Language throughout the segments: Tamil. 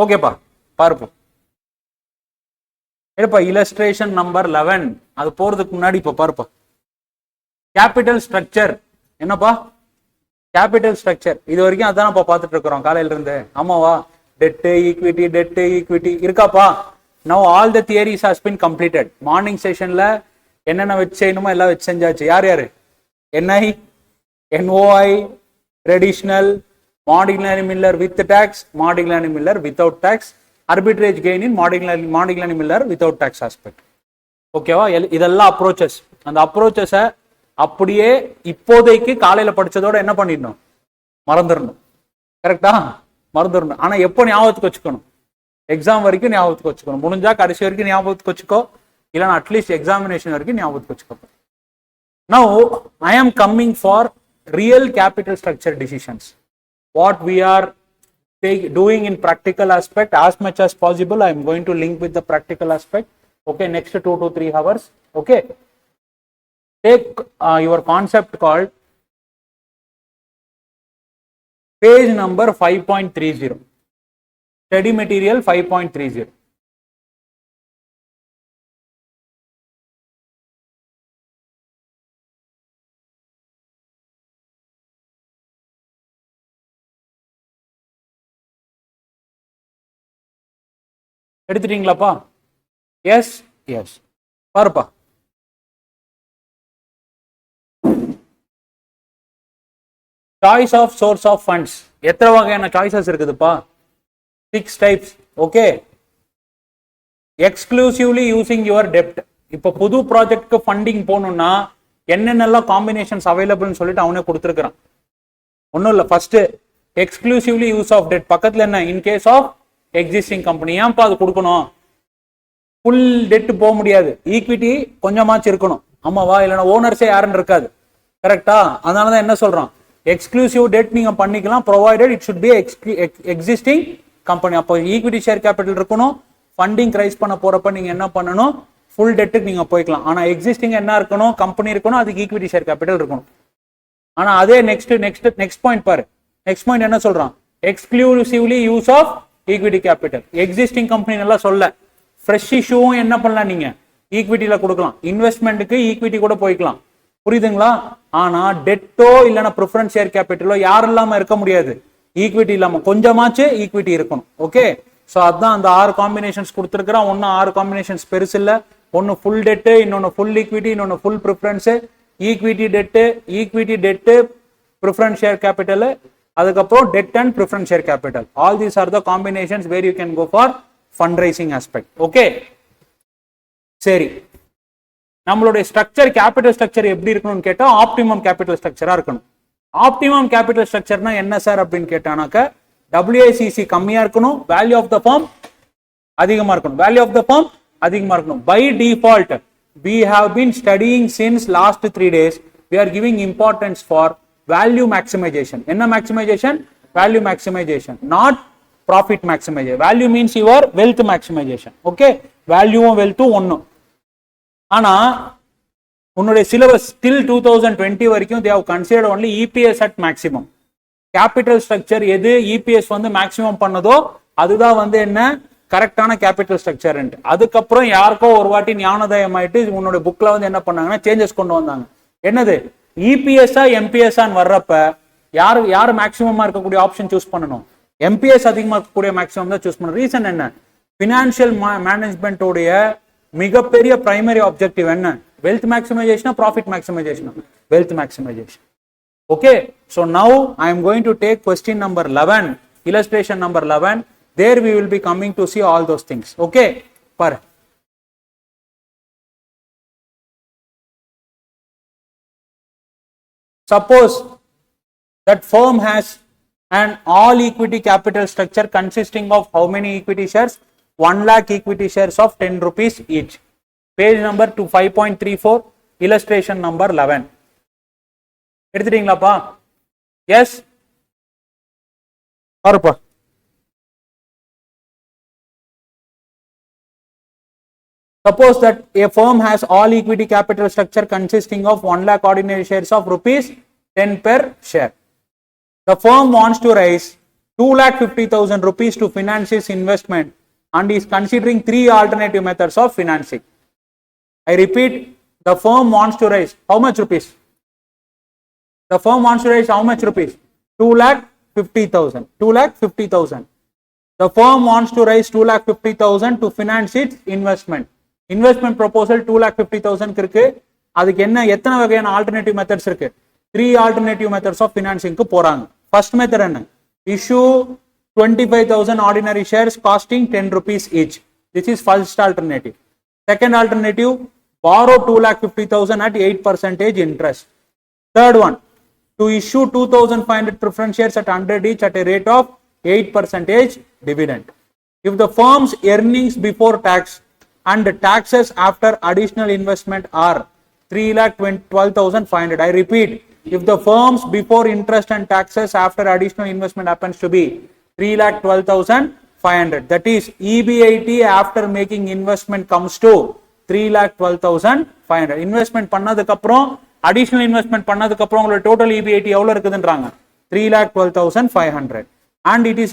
ஓகேப்பா பார்ப்போம். ஏப்பா இல்லஸ்ட்ரேஷன் நம்பர் 11 அது போறதுக்கு முன்னாடி இப்ப பார்ப்பா கேபிட்டல் ஸ்ட்ரக்சர். என்னப்பா கேபிட்டல் ஸ்ட்ரக்சர்? இது வரைக்கும் அதானப்பா பார்த்துட்டு இருக்கிறோம் காலையில இருந்து. ஆமாவா? டெட் ஈக்விட்டி இருக்காப்பா. Now all the theories has been completed. Morning செஷன்ல என்னென்ன வச்சு செய்யணுமோ எல்லாம் வச்சு செஞ்சாச்சு. யார் யாரு? NI, NOI, traditional, Modigliani Miller with tax, Modigliani Miller without tax, arbitrage gain in Modigliani Miller without tax aspect. ஓகேவா? இதெல்லாம் அப்ரோச்சஸ். அந்த அப்ரோச்சஸை அப்படியே இப்போதைக்கு காலையில படிச்சதோட என்ன பண்ணிடணும்? மறந்துடணும். கரெக்டா? மறந்துடணும். ஆனா எப்போ ஞாபகத்துக்கு வச்சுக்கணும்? எக்ஸாம் வரைக்கும் ஞாபகத்துக்கு வச்சுக்கணும். முடிஞ்சா கடைசி வரைக்கும் ஞாபகத்துக்கு வச்சுக்கோ, இல்லைன்னா அட்லீஸ்ட் எக்ஸாமினேஷன் வரைக்கும் ஞாபகத்துக்கு வச்சுக்கோ. Now I am coming for real capital structure decisions. What we are doing in practical aspect, as much as possible I am going to link with the practical aspect. Okay, next 2 to 3 hours. Okay, take your concept called page number 5.30, study material 5.30. எடுத்துட்டீங்களாப்பா? எஸ் எஸ் பாருப்பா. Choice of source of funds. எத்தனை வகையான சாய்ஸஸ் இருக்குதுப்பா? 6 types. Okay, exclusively using your டெப்ட். இப்போ புது ப்ராஜெக்ட்க்கு ஃபண்டிங் போகணும்னா என்னென்னலாம் காம்பினேஷன்ஸ் அவைலபிள்னு சொல்லிட்டு அவனே கொடுத்துருக்கிறான். ஒன்றும் இல்லை, first exclusively use of debt. பக்கத்தில் என்ன? In case of existing company. ஏன்ப்பா அது கொடுக்கணும்? ஃபுல் டெட் போக முடியாது, ஈக்விட்டி கொஞ்சமாச்சு இருக்கணும். ஆமாவா? இல்லைன்னா ஓனர்ஸே யாருன்னு இருக்காது. கரெக்டா? அதனாலதான் என்ன சொல்றோம், எக்ஸ்க்ளூசிவ் டெட் நீங்க பண்ணிக்கலாம், provided it should be existing company. அப்போ ஈக்விட்டி ஷேர் கேபிட்டல் இருக்கணும். ஃபண்டிங் ரைஸ் பண்ண போறப்ப நீங்க என்ன பண்ணணும்? ஃபுல் டெட்டுக்கு நீங்க போய்க்கலாம். ஆனா எக்ஸிஸ்டிங் என்ன இருக்கணும்? கம்பெனி இருக்கணும், அதுக்கு ஈக்விட்டி ஷேர் கேபிட்டல் இருக்கணும். ஆனா அதே நெக்ஸ்ட் பாயிண்ட் பாரு. நெக்ஸ்ட் பாயிண்ட் என்ன சொல்றான்? Exclusively use of equity capital. Existing company எல்லாம் சொல்ல, ஃப்ரெஷ் இஷ்யூவும் என்ன பண்ணலாம்? நீங்க ஈக்விட்டியில கொடுக்கலாம். இன்வெஸ்ட்மெண்ட்டுக்கு ஈக்விட்டி கூட போய்க்கலாம். புரியுதுங்களா? ஆனா டெட்டோ இல்லைன்னா ப்ரிஃபரன்ஸ் ஷேர் கேபிட்டலோ யாரும் இல்லாம இருக்க முடியாது. ஈக்விட்டி இல்லாம கொஞ்சமாச்சு ஈக்விட்டி இருக்கணும். ஓகே, ஸோ அதான் அந்த 6 காம்பினேஷன்ஸ் கொடுத்துருக்கிறான். ஒன்னும் 6 காம்பினேஷன்ஸ் பெருசு இல்லை. ஒன்னு ஃபுல் டெட்டு, இன்னொன்னு ஃபுல் ஈக்விட்டி, இன்னொன்னு full preference. Equity debt, preference share capital, அதுக்கப்புறம் debt and preference share capital. All these are the combinations where you can go for fundraising aspect. Okay, சரி. நம்மளுடைய ஸ்ட்ரக்சர், கேபிட்டல் ஸ்ட்ரக்சர் எப்படி இருக்கணும்னு கேட்டா ஆப்டிமம் கேபிட்டல் ஸ்ட்ரக்சரா இருக்கணும். ஆப்டிமம் கேபிட்டல் ஸ்ட்ரக்சர்னா என்ன சார் அப்படின்னு கேட்டானாக்க, WACC கம்மியா இருக்கணும், வேல்யூ ஆஃப் த ஃபார்ம் அதிகமா இருக்கணும். வேல்யூ ஆஃப் த ஃபார்ம் அதிகமா இருக்கணும். By default we have been studying since last 3 days, we are giving importance for value maximization. என்ன maximization? Value maximization, not profit maximization. Value means your wealth maximization. Okay, value wealth ஒண்ணு. ஆனா உன்னுடைய சிலபஸ் till 2020 வரைக்கும் they have considered only EPS at maximum. Capital structure எது EPS வந்து மேக்ஸிமம் பண்ணதோ அதுதான் வந்து என்ன கரெக்டான கேபிட்டல் ஸ்ட்ரக்சர். அதுக்கப்புறம் யாருக்கோ ஒரு வாட்டி ஞானோதயம் ஆயிட்டு உன்னோட புக்ல வந்து என்ன பண்ணாங்கன்னா சேஞ்சஸ் கொண்டு வந்தாங்க. என்னது? இபிஎஸ்ஆ எம்பிஎஸ்ஆன்னு வர்றப்ப யாரு மேக்ஸிமமா இருக்கக்கூடிய ஆப்ஷன் சூஸ் பண்ணணும்? எம்பிஎஸ் அதிகமா இருக்கக்கூடிய மேக்ஸிமம் தான் சூஸ் பண்ணணும். ரீசன் என்ன? பினான்சியல் மேனேஜ்மெண்டோடைய மிகப்பெரிய பிரைமரி ஆப்ஜெக்டிவ் என்ன? வெல்த் மேக்ஸிமைசேஷனா ப்ராஃபிட் மேக்ஸிமைசேஷனா? Wealth maximisation. Okay, so now I am going to take question number 11, illustration number 11. There we will be coming to see all those things. Okay, par. Suppose that firm has an all equity capital structure consisting of how many equity shares? 1 lakh equity shares of 10 rupees each. Page number 5.34, illustration number 11. எடுத்துட்டீங்களாப்பா? S பாருப்பா. Suppose that a firm has all equity capital structure consisting of 1 lakh ordinary shares of rupees 10 per share. The firm wants to raise 2,50,000 rupees to finance his investment and is considering 3 alternative methods of financing. I repeat, the firm wants to raise how much rupees? The firm wants to raise how much rupees? 2,50,000. 2,50,000. The firm wants to raise 2,50,000 to finance its investment. Investment proposal 2,50,000 இருக்கு. அதுக்கு எத்தனை வகையான alternative methods இருக்கு? 3 alternative methods of financing க்கு போறாங்க. First method என்ன? Issue 25,000 ordinary shares costing 10 rupees each. This is first alternative. Second alternative, borrow 2,50,000 at 8% interest. Third one, to issue 2,500 preference shares at 100 each at a rate of 8% dividend. If the firm's earnings before tax and taxes after additional investment are 3,12,500. I repeat, if the firm's before interest and taxes after additional investment happens to be 3,12,500, that is EBIT after making investment comes to 3,12,500. Investment பண்ணதுக்கு அப்புறம் additional investment பண்ணதுக்கு அப்புறம் உங்களோட total EBIT எவ்வளவு இருக்குதுன்றாங்க? 3,12,500. And it is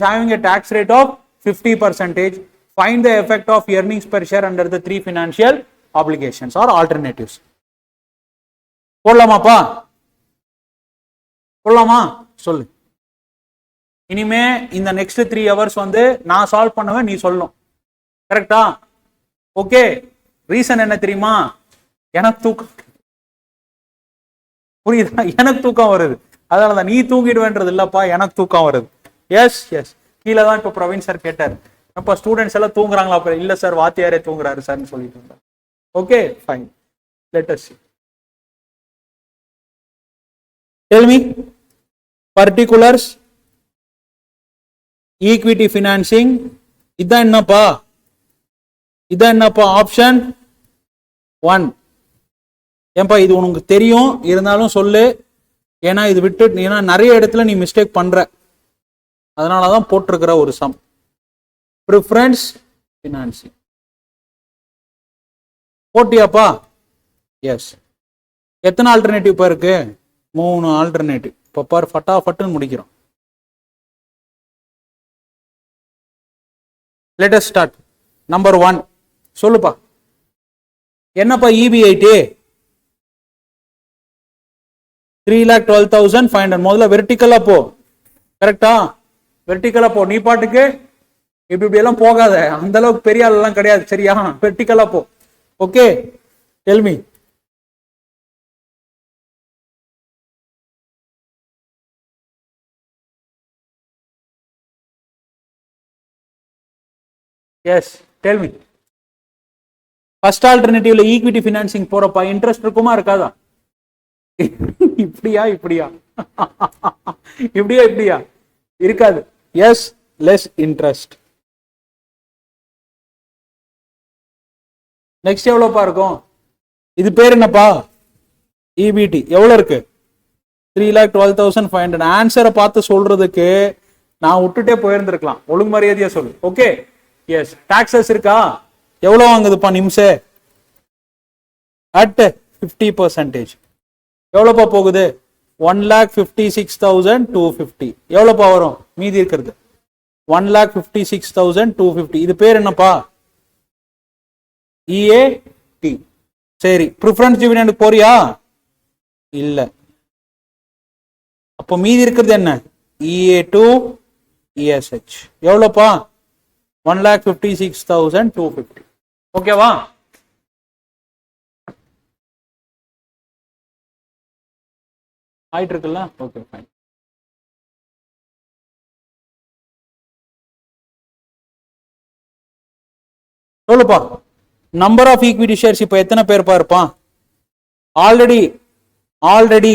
having a tax rate of 50%. Find the effect of earnings per share under the 3 financial obligations or alternatives. போடலாமாப்பா? போடலாமா? சொல்லு. இனிமே இந்த நெக்ஸ்ட் 3 hours வந்து நான் சால்வ் பண்ணுவேன், நீ சொல்லணும். கரெக்டா? ஓகே. ரீசன் என்ன தெரியுமா? எனக்கு தூக்கம் புரியுதா? எனக்கு தூக்கம் வருது. அதனாலதான் நீ தூங்கிடுவேன்றது இல்லப்பா, எனக்கு தூக்கம் வருது. Yes yes. கீழே தான் இப்ப பிரவீன் சார் கேட்டார், அப்ப ஸ்டூடெண்ட்ஸ் எல்லாம் தூங்குறாங்களா? இல்ல சார், வாத்தியாரே தூங்குறாரு சார்னு சொல்லிட்டு இருந்தார். Okay fine, let us see. Tell me particulars equity financing. இதான் என்னப்பா? இதான் என்னப்பா? ஆப்ஷன் 1. ஏன்பா இது உனக்கு தெரியும், இருந்தாலும் சொல்லு. ஏன்னா இது விட்டு, ஏன்னா நிறைய இடத்துல நீ மிஸ்டேக் பண்ற, அதனாலதான் போட்டிருக்கிற ஒரு சம். ப்ரிஃபரன்ஸ் ஃபினான்சிங் போட்டியாப்பா? எஸ். எத்தனை ஆல்டர்னேட்டிவ் இப்போ இருக்கு? 3 ஆல்டர்னேட்டிவ். இப்போ பார், ஃபட்டாஃபட்டுன்னு முடிக்கிறோம். Let us start. நம்பர் 1 சொல்லுப்பா. என்னப்பா EBIT? 3,12,500. முதல்ல வெர்டிக்கலா போ. கரெக்டா? வெர்டிக்கலா போ. நீ பாட்டுக்கு இப்படி எல்லாம் போகாத, அந்த அளவுக்கு பெரிய ஆள் எல்லாம் கிடையாது, சரியா? வெர்டிக்கலா போ. Okay, tell me. Yes, tell me. First ஆல்டர்னேட்டிவ்ல ஈக்விட்டி ஃபினான்சிங் போறப்பா இன்ட்ரெஸ்ட் இருக்குமா இருக்காதா? இப்படியா இப்படியா இப்படியா இப்படியா? இருக்காது. Yes, less interest. நெக்ஸ்ட் எவ்வளவுப்பா இருக்கும்? இது பேர் என்னப்பா? EBT. எவ்வளவு இருக்கு? 3,12,500. ஆன்சரை பார்த்து சொல்றதுக்கு நான் விட்டுட்டே போயிருந்திருக்கலாம். ஒழுங்கு மரியாதையா சொல்லு. Okay, S. டாக்ஸஸ் இருக்கா? எவ்வளவு வாங்குதுப்பா நிம்சே? அட் 50%. எவ்வளவுப்பா போகுது? 1,56,250. எவ்வளவுப்பா வரும் மீதி இருக்கிறது? 1,56,250. இது பேர் என்னப்பா? EAT. சரி, ப்ரிஃபரன்ஸ் டிவிடெண்ட் போறியா? இல்ல. அப்போ மீதி இருக்கிறது என்ன? EA2 ESH. எவ்வளவுப்பா? 1,56,250. ஓகேவா? ஆயிட்டு இருக்குல்ல? Okay fine. சொல்லுப்பா. நம்பர் ஆஃப் ஈக்விட்டி ஷேர்ஸ் இப்போ எத்தனை பேர்ப்பா இருப்பான்? ஆல்ரெடி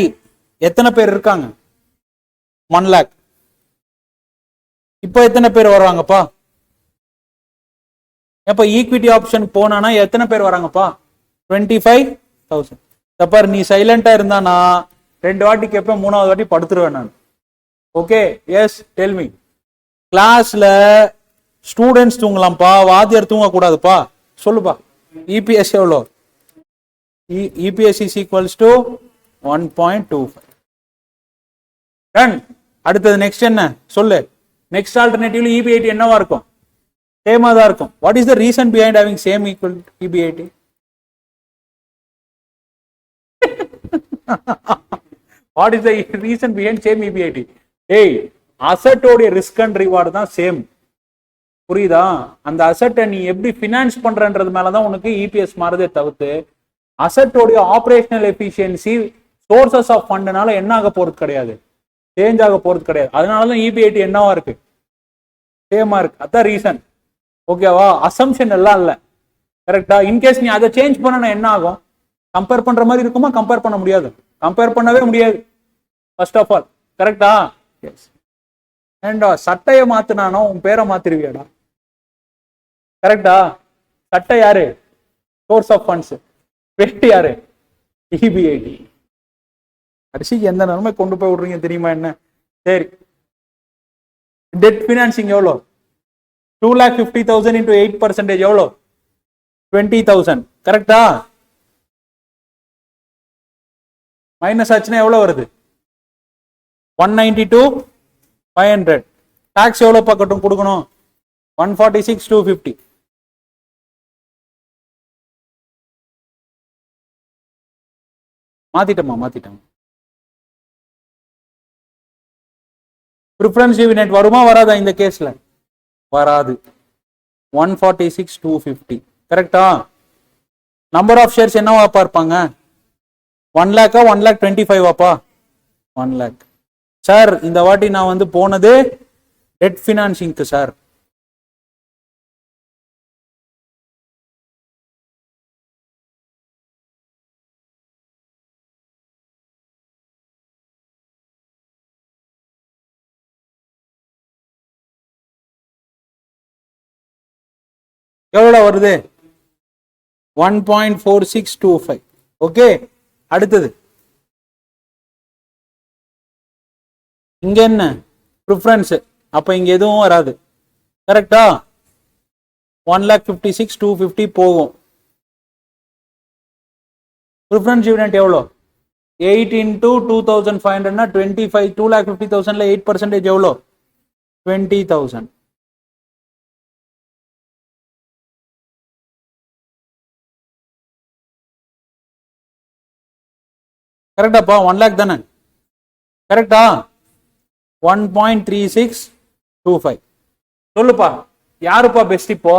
எத்தனை பேர் இருக்காங்க? 1 lakh. இப்போ எத்தனை பேர் வர்றாங்கப்பா? எப்ப ஈக்விட்டி ஆப்ஷன் போனா எத்தனை பேர் வராங்கப்பா? 25,000. தப்பாரு, நீ சைலண்டா இருந்தானா 2 வாட்டி கேட்பேன், 3வது வாட்டி படுத்துருவேன் நான். Okay, yes, tell me. கிளாஸ்ல ஸ்டூடெண்ட்ஸ் தூங்கலாம்ப்பா, வாத்தியார் தூங்க கூடாதுப்பா. சொல்லுப்பா. EPS எவ்வளோ? EPS is equals to 1.25. Ton. அடுத்தது நெக்ஸ்ட் என்ன சொல்லு. நெக்ஸ்ட் ஆல்டர்னேட்டிவ்ல EB80 என்னவா இருக்கும்? சேமா தான் இருக்கும். What is the reason behind having same equal EB80? What is the reason behind same EB80? ஏய், அசட்டோடைய ரிஸ்க் அண்ட் ரிவார்டு தான் சேம். புரியுதா? அந்த அசட்டை நீ எப்படி ஃபினான்ஸ் பண்றன்றது மேலதான் உனக்கு இபிஎஸ் மாறுதே தவிர்த்து அசட்டோடைய ஆபரேஷனல் எஃபிஷியன்சி சோர்சஸ் ஆஃப் ஃபண்ட்னால என்ன ஆக போறது கிடையாது, சேஞ்ச் ஆக போறது கிடையாது. அதனாலதான் EB80 என்னவா இருக்கு, சேமா இருக்கு. அதான் ரீசன். ஓகேவா? அசம்ஷன் எல்லாம் இல்ல. கரெக்டா? இன்கேஸ் நீ அதை சேஞ்ச் பண்ணனா என்ன ஆகும்? கம்பேர் பண்ற மாதிரி இருக்குமா? கம்பேர் பண்ண முடியாது. கம்பேர் பண்ணவே முடியாது ஃபர்ஸ்ட் ஆஃப் ஆல். கரெக்டா? எஸ். ஏண்டா சட்டையை மாத்தினானோ உன் பேரை மாத்திருவியாடா? கரெக்டா? சட்டை யாரு? Source of funds. பேட்டு யாரு? EB80. அரிசிக்கு எந்த நிலைமை கொண்டு போய் விடுறீங்க தெரியுமா என்ன? சரி, டெட் பினான்சிங் எவ்வளோ? 2,50,000 into 8% எவ்வளோ? 20,000. கரெக்டா? மைனஸ் ஆச்சுன்னா எவ்வளவு வருது? 192,500. டாக்ஸ் எவ்வளவு பக்கட்டும் கொடுக்கணும்? 146,250. மாத்திட்டோம். ப்ரிஃபரன்ஸ் டிவிடெண்ட் வருமா வராதா இந்த கேஸ்ல? வராது. 146,250. கரெக்டா? நம்பர் ஆஃப் ஷேர்ஸ் என்னவா பார்ப்பாங்க? 1 lakh 1,25,000 1 lakh. சார் இந்த வாட்டி நான் வந்து போனது டெட் பினான்சிங்க்கு சார். எவ்வளோ வருது? 1.4625. ஓகே, அடுத்தது இங்க என்ன? ப்ரிஃபரன்ஸ். அப்ப இங்க எதுவும் வராது. கரெக்டா? 1,56,250 போகும். ப்ரிஃபரன்ஸ் டிவிடெண்ட் எவ்வளோ? 8 into 2,500 25. 2,50,000 8% எவ்வளோ? 20,000. கரெக்டாப்பா? 1 lakh தானே? கரெக்டா? 1.3625. சொல்லுப்பா, யாருப்பா பெஸ்ட் இப்போ?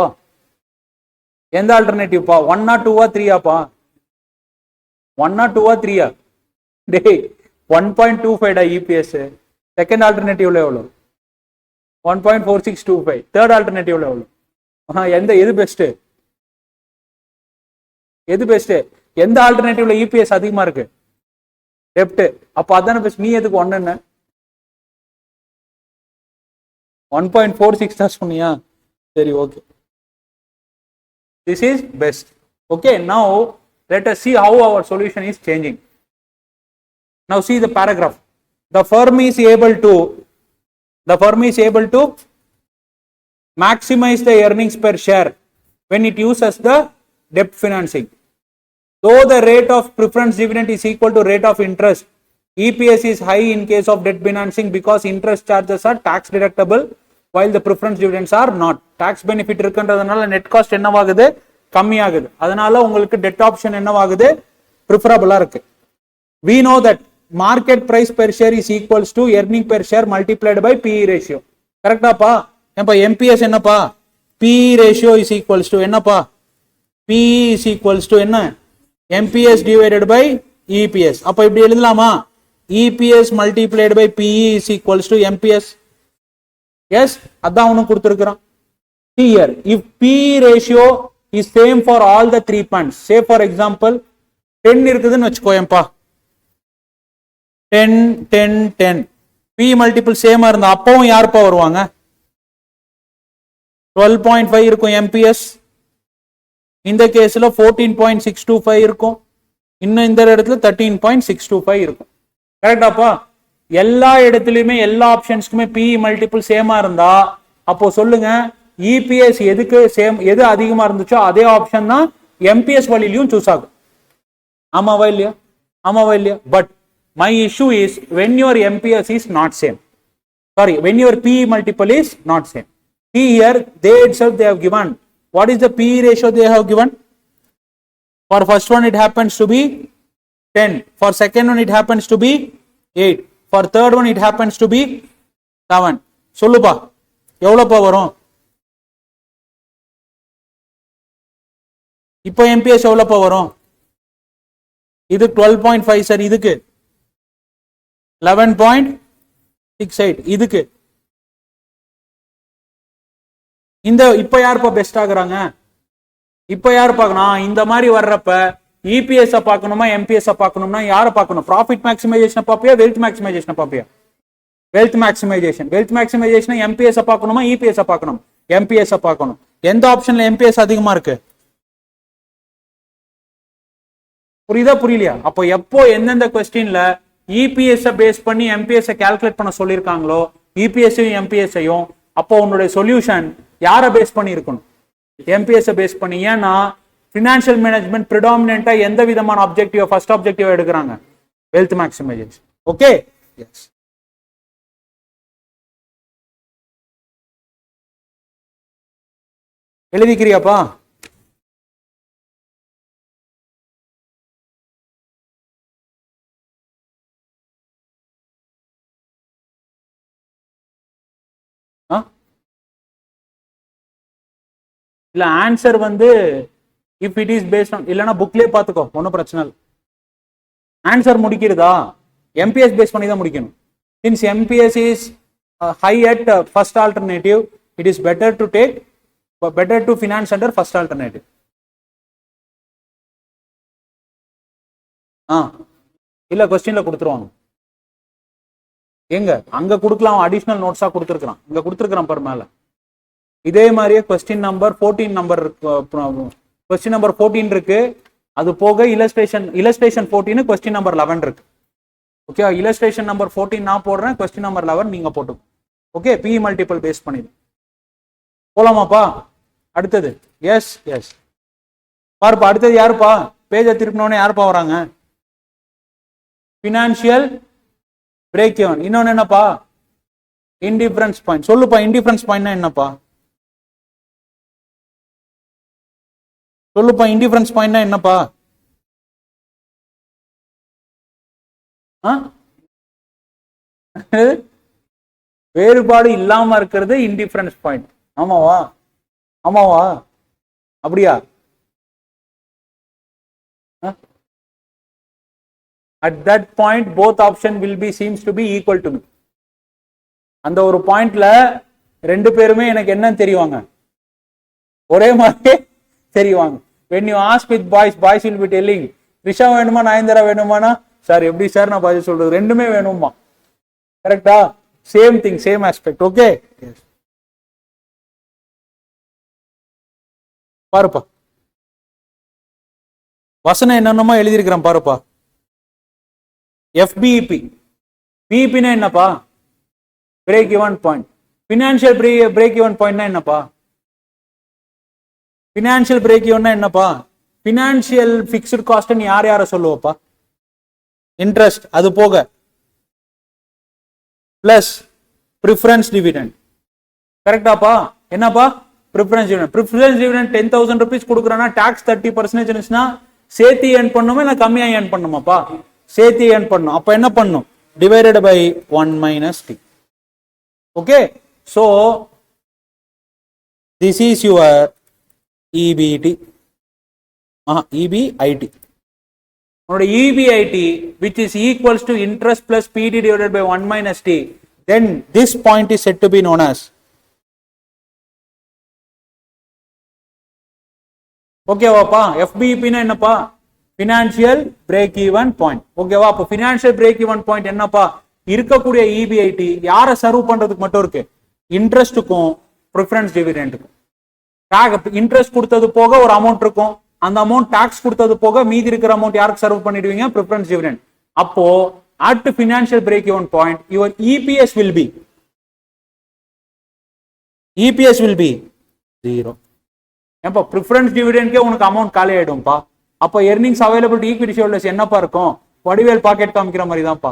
எந்த ஆல்டர்னேட்டிவ்ப்பா? 1 or 2 or 3 1 or 2 or 3? டேய் 1.25 EPS. செகண்ட் ஆல்டர்னேட்டிவ்ல எவ்வளோ? 1.4625. தேர்ட் ஆல்டர்னேட்டிவ்ல எவ்வளோ? எது பெஸ்ட்? எந்த ஆல்டர்னேட்டிவ்ல EPS அதிகமா இருக்கு? டெப்ட். அப்ப அதான பெஸ்ட். நீ எதுக்கு 1 என்ன? 1.46 தான் சொன்னியா? சரி, okay. This is best. Okay, now let us see how our solution is changing. Now see the paragraph. The firm is able to maximize the earnings per share when it uses the debt financing. Though the rate of preference dividend is equal to rate of interest, EPS is high in case of debt financing because interest charges are tax deductible while the preference dividends are not. Tax benefit இருக்குன்றதுனால net cost என்னவாகுது? கம்மியாகுது. அதனால உங்களுக்கு debt option என்னவாகுது? preferable இருக்கு. We know that market price per share is equals to earning per share multiplied by PE ratio. கரெக்டாப்பா? ஏன்பா MPS என்னப்பா? PE ratio is equals to என்னப்பா? PE is equals to என்ன? MPS divided by EPS. அப்ப இப்படி எழுதலாமா? EPS multiplied by PE is equals to MPS. Yes, அதான் அவனும் கொடுத்திருக்கிறான். Here, if PE ratio is same for all the 3 funds, say for example 10 இருக்குதுன்னு வச்சுக்கோயேன்பா, 10 10 10 PE multiple சேமா இருந்தா அப்பவும் யாருப்பா வருவாங்க? 12.5 இருக்கும் MPS. இந்த கேஸ்ல 14.625 இருக்கும். இன்னும் இந்த இடத்துல 13.625 இருக்கும். கரெக்டாப்பா? எல்லா இடத்துலயுமே எல்லா ஆப்ஷன்ஸ்க்குமே PE மல்டிபிள் சேமா இருந்தா அப்போ சொல்லுங்க EPS எதுக்கு சேம், எது அதிகமா இருந்துச்சோ அதே ஆப்ஷன் தான் MPS வழியிலையும் சூஸ் ஆகும். ஆமாவா இல்லையா? But my issue is when your MPS is not same. Sorry, when your PE multiple is not same. See here, they itself they have given. What is the PE ratio they have given? For first one it happens to be 10. For second one it happens to be 8. For third one it happens to be 7. சொல்லுப்பா எவ்வளோப்பா வரும்? இப்போ MPS எவ்வளோப்பா வரும்? இது 12.5 சார், இதுக்கு 11.68, இதுக்கு இந்த இப்போ யாருப்பா பெஸ்ட் ஆகுறாங்க? இப்போ யார் பார்க்கணும்? இந்த மாதிரி வர்றப்ப EPS பார்க்கணுமா MPS பார்க்கணும்னா யாரை பார்க்கணும்? ப்ராஃபிட் மேக்ஸிமைசேஷன் பார்ப்பியா, வெல்த் மேக்ஸிமைசேஷன் பார்ப்பியா? Wealth maximisation. Wealth maximisation MPS பார்க்கணுமா EPS பார்க்கணும்? MPS பார்க்கணும். எந்த ஆப்ஷன்ல MPS அதிகமா இருக்கு? புரியுதா புரியலையா? அப்போ எப்போ எந்தெந்த கொஸ்டின்ல EPS பேஸ் பண்ணி MPS கால்குலேட் பண்ண சொல்லியிருக்காங்களோ EPS-ஐயும் MPS-ஐயும், அப்போ உன்னுடைய சொல்யூஷன் யாரை பேஸ் பண்ணி இருக்கணும்? MPS பேஸ் பண்ணி. ஏன்னா ஃபினான்ஷியல் மேனேஜ்மெண்ட் ப்ரிடாமினென்ட்டா எந்த விதமான ஆப்ஜெக்டிவ் ஃபர்ஸ்ட் ஆப்ஜெக்டிவ் எடுக்கிறாங்க? Wealth maximisation. Okay, yes. எழுதிக்கிறியாப்பா? இல்ல ஆன்சர் வந்து if it is based on, இல்லனா புக்லயே பாத்துக்கோ, ஒன்னும் பிரச்சனை இல்லை. ஆன்சர் முடிக்கிறதா MPS பேஸ் பண்ணி தான் முடிக்கணும். Since MPS is high at first alternative, it is better to finance under first alternative. இல்ல கொஸ்டின்ல கொடுத்துருவாங்க. எங்க அங்க கொடுக்கலாம், அடிஷனல் நோட்ஸா கொடுத்துருக்கான், இங்க கொடுத்துருக்கான் பாரு மேல. இதே மாதிரியே கொஸ்டின் நம்பர் 14 இருக்கு. அது போக இல்லஸ்ட்ரேஷன் 14, கொஸ்டின் நம்பர் 11 இருக்கு. ஓகே, இல்லஸ்ட்ரேஷன் நம்பர் 14 நான் போடுறேன், கொஸ்டின் நம்பர் 11 நீங்க போட்டு. ஓகே, PE மல்டிபிள் பேஸ் பண்ணிடு. போலாமாப்பா? அடுத்தது எஸ் எஸ் பாருப்பா. அடுத்தது யாருப்பா? பேஜை திருப்பினோடனே யாருப்பா வராங்க? Financial break even. இன்னொன்னு என்னப்பா? Indifference point. சொல்லுப்பா, இன்டிஃபரன்ஸ் பாயிண்ட்னா என்னப்பா? சொல்லுப்பா, இன்டிஃபரன்ஸ் பாயிண்ட்னா என்னப்பா? வேறுபாடு இல்லாம இருக்கிறது இன்டிஃபரன்ஸ் பாயிண்ட். ஆமாவா? ஆமாவா? அப்படியா? At that point both option will be seems to be equal to me. அந்த ஒரு பாயிண்ட்ல ரெண்டு பேருமே எனக்கு என்னன்னு தெரியுவாங்க, ஒரே மாதிரி தெரியுவாங்க. when you ask with boys will be telling Trisha வேணுமா நயன்தாரா வேணுமானா, சார் எப்படி சார் நான் பதில் சொல்றது, ரெண்டுமே வேணுமா. கரெக்டா? Same thing, same aspect. Okay, பாருப்பா வசனம் என்னென்னமா எழுதியிருக்கிறேன் பாருப்பா. FBEP. BEP னா என்னப்பா? Break even point. Financial break even பாயிண்ட்னா என்னப்பா? ஃபினான்ஷியல் பிரேக் ஈவன்னா என்னப்பா? ஃபினான்ஷியல் ஃபிக்ஸ்டு காஸ்ட்னு யார சொல்லுவப்பா? இன்ட்ரெஸ்ட், அது போக பிளஸ் ப்ரிஃபரன்ஸ் டிவிடெண்ட். கரெக்டாப்பா? என்னப்பா? Preference dividend. Preference dividend 10,000 rupees கொடுக்குறேன்னா டாக்ஸ் 30% இருந்துச்சுன்னா சேர்த்து ஏர்ன் பண்ணுமா இல்லை கம்மியா ஏர்ன் பண்ணுமாப்பா? சேர்த்து ஏர்ன் பண்ணும். அப்ப என்ன பண்ணும்? Divided by 1 - t. Okay, so this is your EBT. EBIT. உன்னோட EBIT which is equals to interest plus PD divided by 1 - t. Then this point is said to be known as. ஓகேவாப்பா? FBEP னா என்னப்பா? Financial break even point. ஓகேவா? அப்போ ஃபினான்ஷியல் பிரேக் ஈவன் பாயிண்ட் என்னப்பா? இருக்கக்கூடிய EBIT யாரை சர்வ் பண்றதுக்கு மட்டும் இருக்கு? இன்ட்ரெஸ்ட்டுக்கும் ப்ரிஃபரன்ஸ் டிவிடெண்டுக்கும். இன்ட்ரெஸ்ட் கொடுத்தது போக ஒரு அமௌண்ட் இருக்கும், அந்த அமௌண்ட் டாக்ஸ் கொடுத்தது போக மீதி இருக்கிற அமௌண்ட் யாருக்கு சர்வ் பண்ணிடுவீங்க? Preference dividend. அப்போ at financial break even point your EPS will be 0. ஏப்பா ப்ரிஃபரன்ஸ் டிவிடெண்ட்கே உனக்கு அமௌண்ட் காலி ஆயிடும்பா. அப்போ எர்னிங்ஸ் அவைலபிலிட்டி ஈக்விட்டி ஷேர்ஹோல்டர்ஸ் என்னப்பா இருக்கும்? வடிவேல் பாக்கெட் காமிக்கிற மாதிரி தான்ப்பா.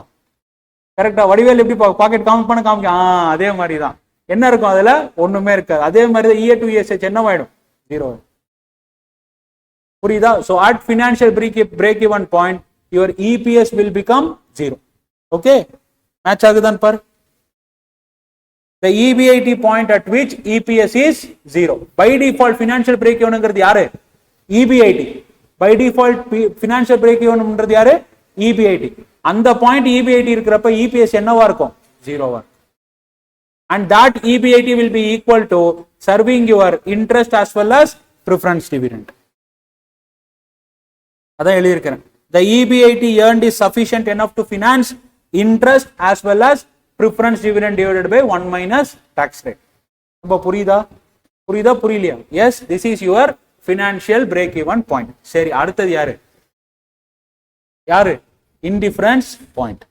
கரெக்டா? வடிவேல் எப்படி பாக்கெட் கவுண்ட் பண்ண காமிக்க, அதே மாதிரி தான். என்ன இருக்கும் அதுல? ஒண்ணுமே இருக்காது. அதே மாதிரி தான் EA to ESH என்னவாயிடும்? 0. புரியுதா? So at financial break even point your EPS will become 0. Okay, match ஆகுதான் bar. The EBIT point at which EPS is 0. By default financial break evenங்கிறது யாரு? EBIT. By default financial break evenங்கிறது யாரு? EBIT. அந்த பாயிண்ட் EBIT இருக்கிறப்ப EPS என்னவா இருக்கும்? 0வா. And that EBIT will be equal to serving your interest as well as preference dividend. அதான் எழுதியிருக்கிறேன். The EBIT earned is sufficient enough to finance interest as well as preference dividend divided by 1 minus tax rate. அப்ப புரியுதா? புரியலையா? Yes, this is your financial break even point. சரி, அடுத்தது யாரு? Indifference point.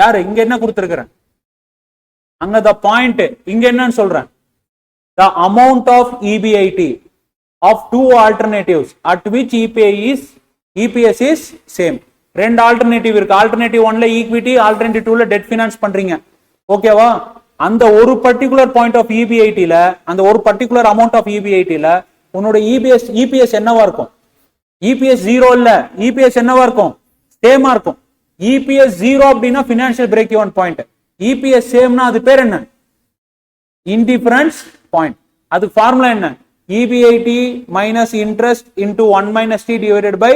யாரு? இங்க என்ன கொடுத்திருக்கிறேன்? அங்க the point, இங்க என்னன்னு சொல்றேன்? The amount of EBIT of two alternatives at which EPS is same. ரெண்டு ஆல்டர்னேட்டிவ் இருக்கு. ஆல்டர்னேட்டிவ் 1ல ஈக்விட்டி, ஆல்டர்னேட்டிவ் 2ல டெட் ஃபைனான்ஸ் பண்றீங்க. ஓகேவா? அந்த ஒரு பர்టిక్యులர் பாயிண்ட் ஆஃப் EBITல, அந்த ஒரு பர்టిక్యులர் அமௌண்ட் ஆஃப் EBITல உன்னோட EPS என்னவா இருக்கும்? EPS 0 இல்ல, EPS என்னவா இருக்கும்? சேமா இருக்கும். EPS 0 அப்படின்னா financial break even point. EPS சேம்னா அது பேர் என்ன? Indifference point. அது ஃபார்முலா என்ன? EBIT minus interest into 1 minus T divided by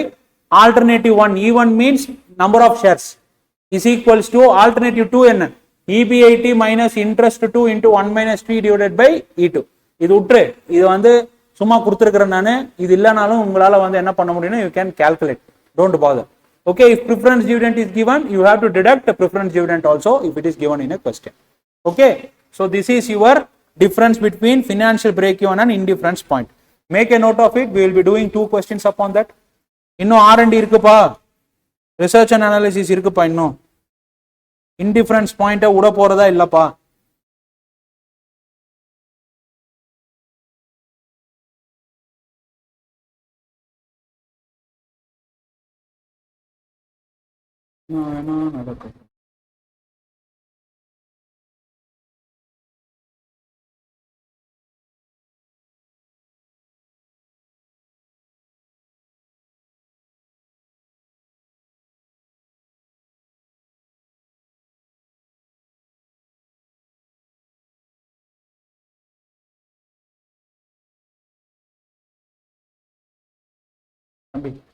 alternative 1. E1 means number of shares is equals to alternative 2 என்ன? EBIT minus interest 2 into 1 minus T divided by E2. இது உற்று, இது வந்து சும்மா கொடுத்துருக்கிறேன் நானு. இது இல்லைனாலும் உங்களால வந்து என்ன பண்ண முடியும்னா you can calculate. Don't bother. Okay, if preference dividend is given, you have to deduct the preference dividend also if it is given in a question. Okay, so this is your difference between financial break even and indifference point. Make a note of it. We will be doing 2 questions upon that. இன்னும் R&D இருக்குப்பா, research and analysis இருக்குப்பா. இன்னும் indifference point உட போறதா இல்லப்பா. நடக்கும்.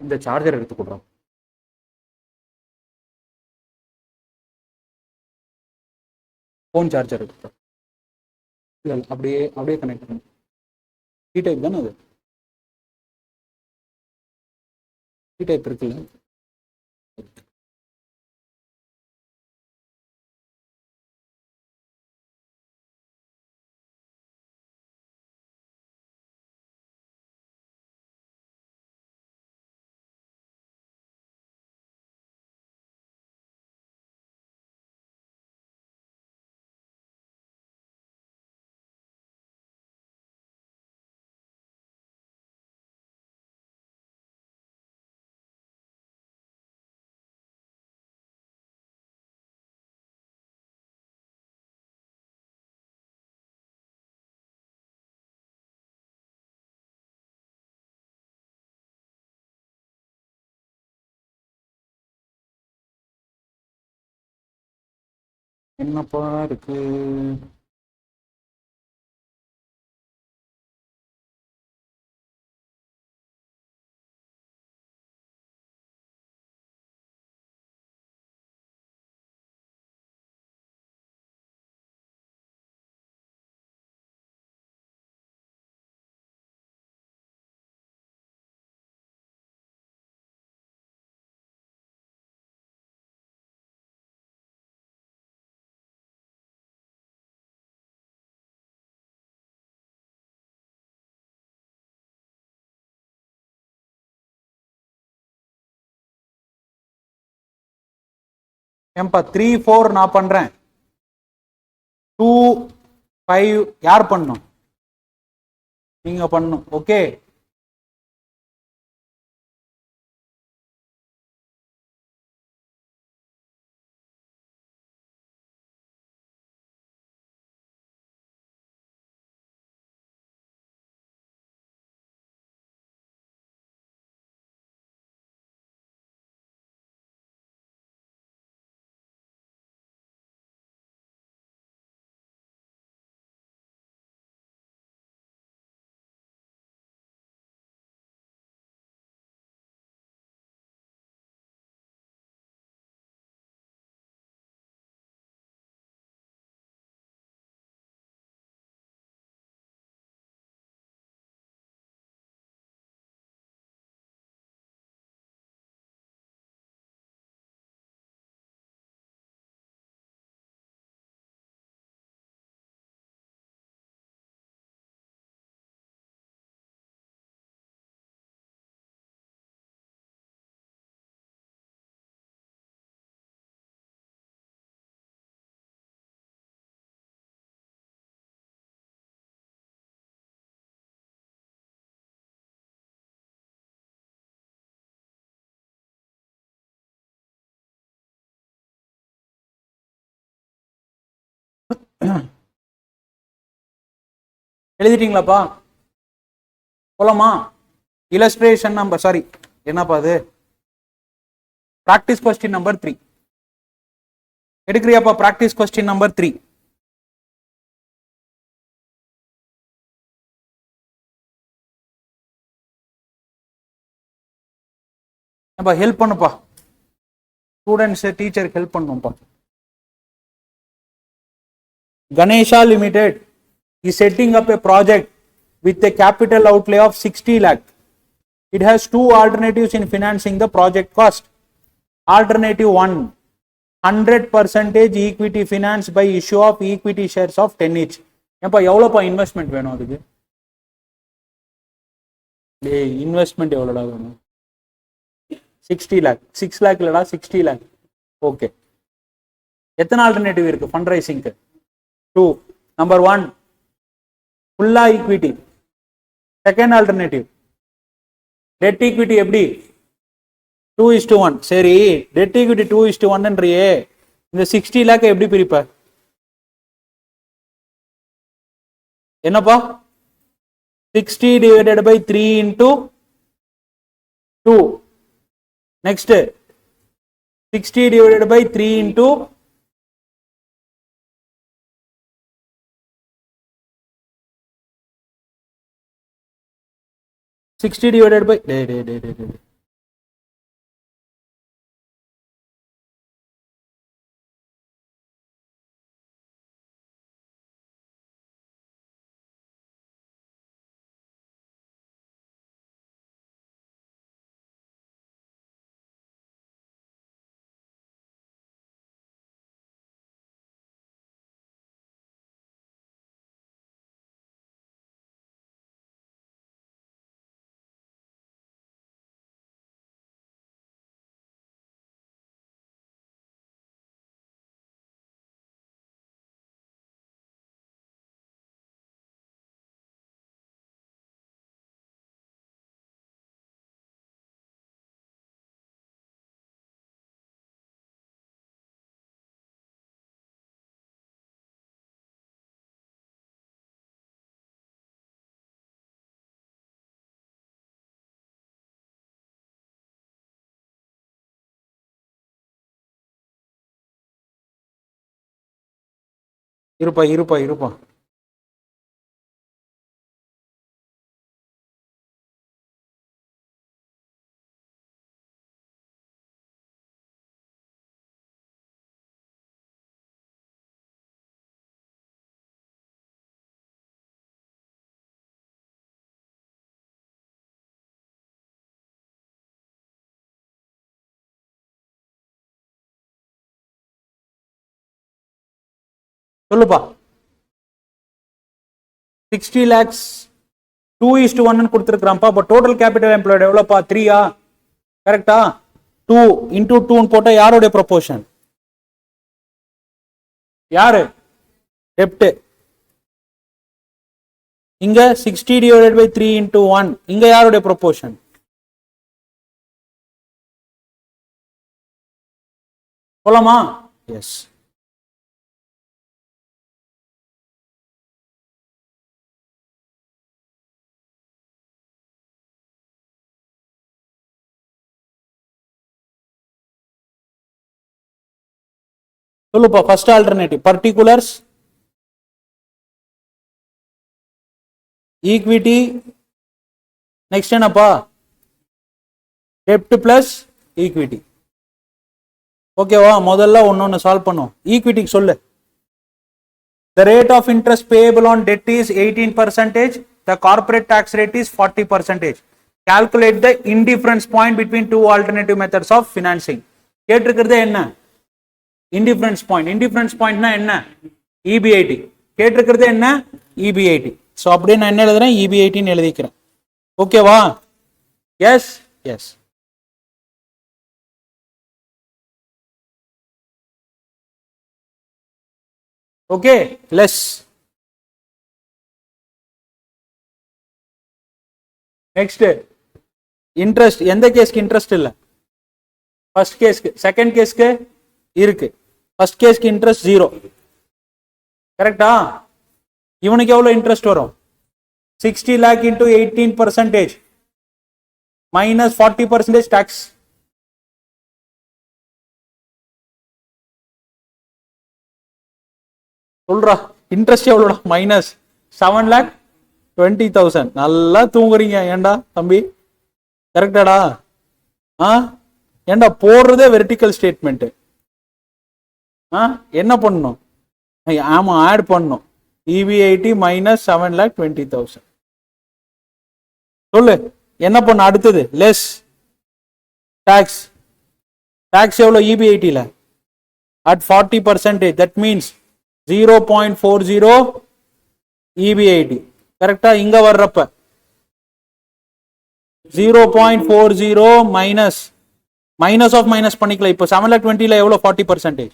இந்த சார்ஜர் எடுத்து கொடுறோம். போன் சார்ஜர் எடுத்து இல்ல, அப்படியே கனெக்ட் பண்ணு. சி டைப் தானே அது? சி டைப் இருக்குல்ல? என்னப்பா இருக்கு? ஏன்பா 3, 4 நான் பண்றேன். 2, 5 யார் பண்ணும்? நீங்க பண்ணும். ஓகே, எழுதிட்டீங்களாப்பா? போலாமா? illustration number, சாரி என்னப்பா அது, practice question number 3 எடுக்கிறியாப்பா? practice question number 3. அப்பா ஹெல்ப் பண்ணுப்பா, ஸ்டூடெண்ட்ஸ் டீச்சருக்கு ஹெல்ப் பண்ணுப்பா. Ganesha Limited is setting up a project with a capital outlay of 60 lakh. It has two alternatives in financing the project cost. Alternative 1, 100% equity finance by issue of equity shares of 10 each. ஏப்பா எவ்வளோப்பா இன்வெஸ்ட்மெண்ட் வேணும் அதுக்கு? டேய் இன்வெஸ்ட்மெண்ட் எவ்வளோடா வேணும்? 60 lakh. 6 lakh இல்லடா, 60 lakh. ஓகே, எத்தனை ஆல்டர்னேட்டிவ் இருக்கு ஃபண்ட் ரைசிங்க்கு? 2. நம்பர் 1 ஃபுல்லா equity. Second alternative dead equity. எப்படி? 2:1. சரி, டெட் ஈக்விட்டி 2:1ன்றியே, இந்த 60 lakh எப்படி பிரிப்ப? என்னப்பா? 60 divided by 3 into 2. Next 60 divided by 3 into 60 divided by இருப்பா. சொல்லுப்பா. 60 lakhs 2:1 கொடுத்துருக்கான்ப்பா. அப்போ டோட்டல் கேபிட்டல் எம்ப்ளாய்டு எவ்வளோப்பா? 3. கரெக்டா? 2 into 2 போட்டா யாருடைய ப்ரொபோர்ஷன்? யாரு? டெப்ட். இங்க 60 divided by 3 into 1. இங்க யாருடைய ப்ரொபோர்ஷன்? போலாமா? எஸ். சொல்லுப்பா. First alternative particulars, equity, next என்னப்பா? டெப்ட் பிளஸ் ஈக்விட்டி. ஓகேவா? முதல்ல ஒன்னொன்னு சால்வ் பண்ணும். ஈக்விட்டிக்கு சொல்லு. The rate of interest payable on debt is 18%. The corporate tax rate is 40%. Calculate the indifference point between two alternative methods of financing. கேட்டிருக்கிறது என்ன? Indifference point. இண்டிஃபரன்ஸ் பாயிண்ட்னா என்ன? EBIT. கேட்டிருக்கிறது என்ன? EBIT. ஸோ அப்படியே நான் என்ன எழுதுறேன்? EBITன்னு எழுதிக்கிறேன். ஓகேவா? Yes yes. Okay, less. Next interest. எந்த கேஸ்க்கு இன்ட்ரெஸ்ட் இல்லை? ஃபர்ஸ்ட் கேஸ்க்கு. செகண்ட் கேஸ்க்கு இருக்கு. ஃபர்ஸ்ட் கேஸ்க்கு இன்ட்ரெஸ்ட் 0. கரெக்டா? இவனுக்கு எவ்வளவு இன்ட்ரெஸ்ட் வரும்? 60 lakh into 18% minus 40% tax. சொல்றா இன்ட்ரெஸ்ட் எவ்வளோடா? மைனஸ் 7,20,000. நல்லா தூங்குறீங்க ஏண்டா தம்பி? கரெக்டாடா? ஏண்டா போடுறதே வெர்டிக்கல் ஸ்டேட்மெண்ட். என்ன பண்ணணும்? ஆமா ஆட் பண்ணணும். EBIT minus 7,20,000. சொல்லு என்ன பண்ண அடுத்தது? Less tax. டாக்ஸ் எவ்வளோ EBIT-ல? at 40%. that means 0.40 EBIT. கரெக்டா? இங்க வர்றப்ப 0.40 மைனஸ் மைனஸ் ஆஃப் மைனஸ் பண்ணிக்கலாம். இப்போ 7,20,000 எவ்வளோ? 40%.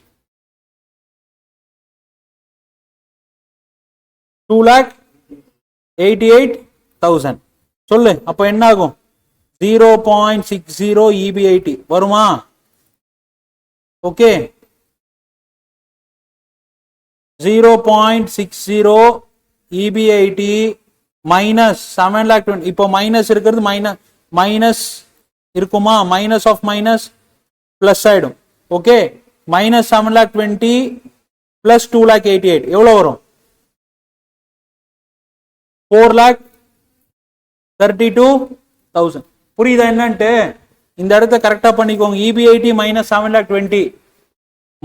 2,88,000. சொல்லு அப்ப என்ன ஆகும்? 0.60 EBIT வருமா? Okay, 0.60 EBIT minus 7,20,000. இப்போ மைனஸ் இருக்கிறது மைனஸ் இருக்குமா? மைனஸ் ஆஃப் மைனஸ் பிளஸ் ஆயிடும். ஓகே, மைனஸ் 7,20,000 பிளஸ் 2,88,000 எவ்வளவு வரும்? 4,32,000. புரியுதா என்னன்ட்டு? இந்த இடத்த கரெக்டா பண்ணிக்கோங்க. EBIT minus 7,20,000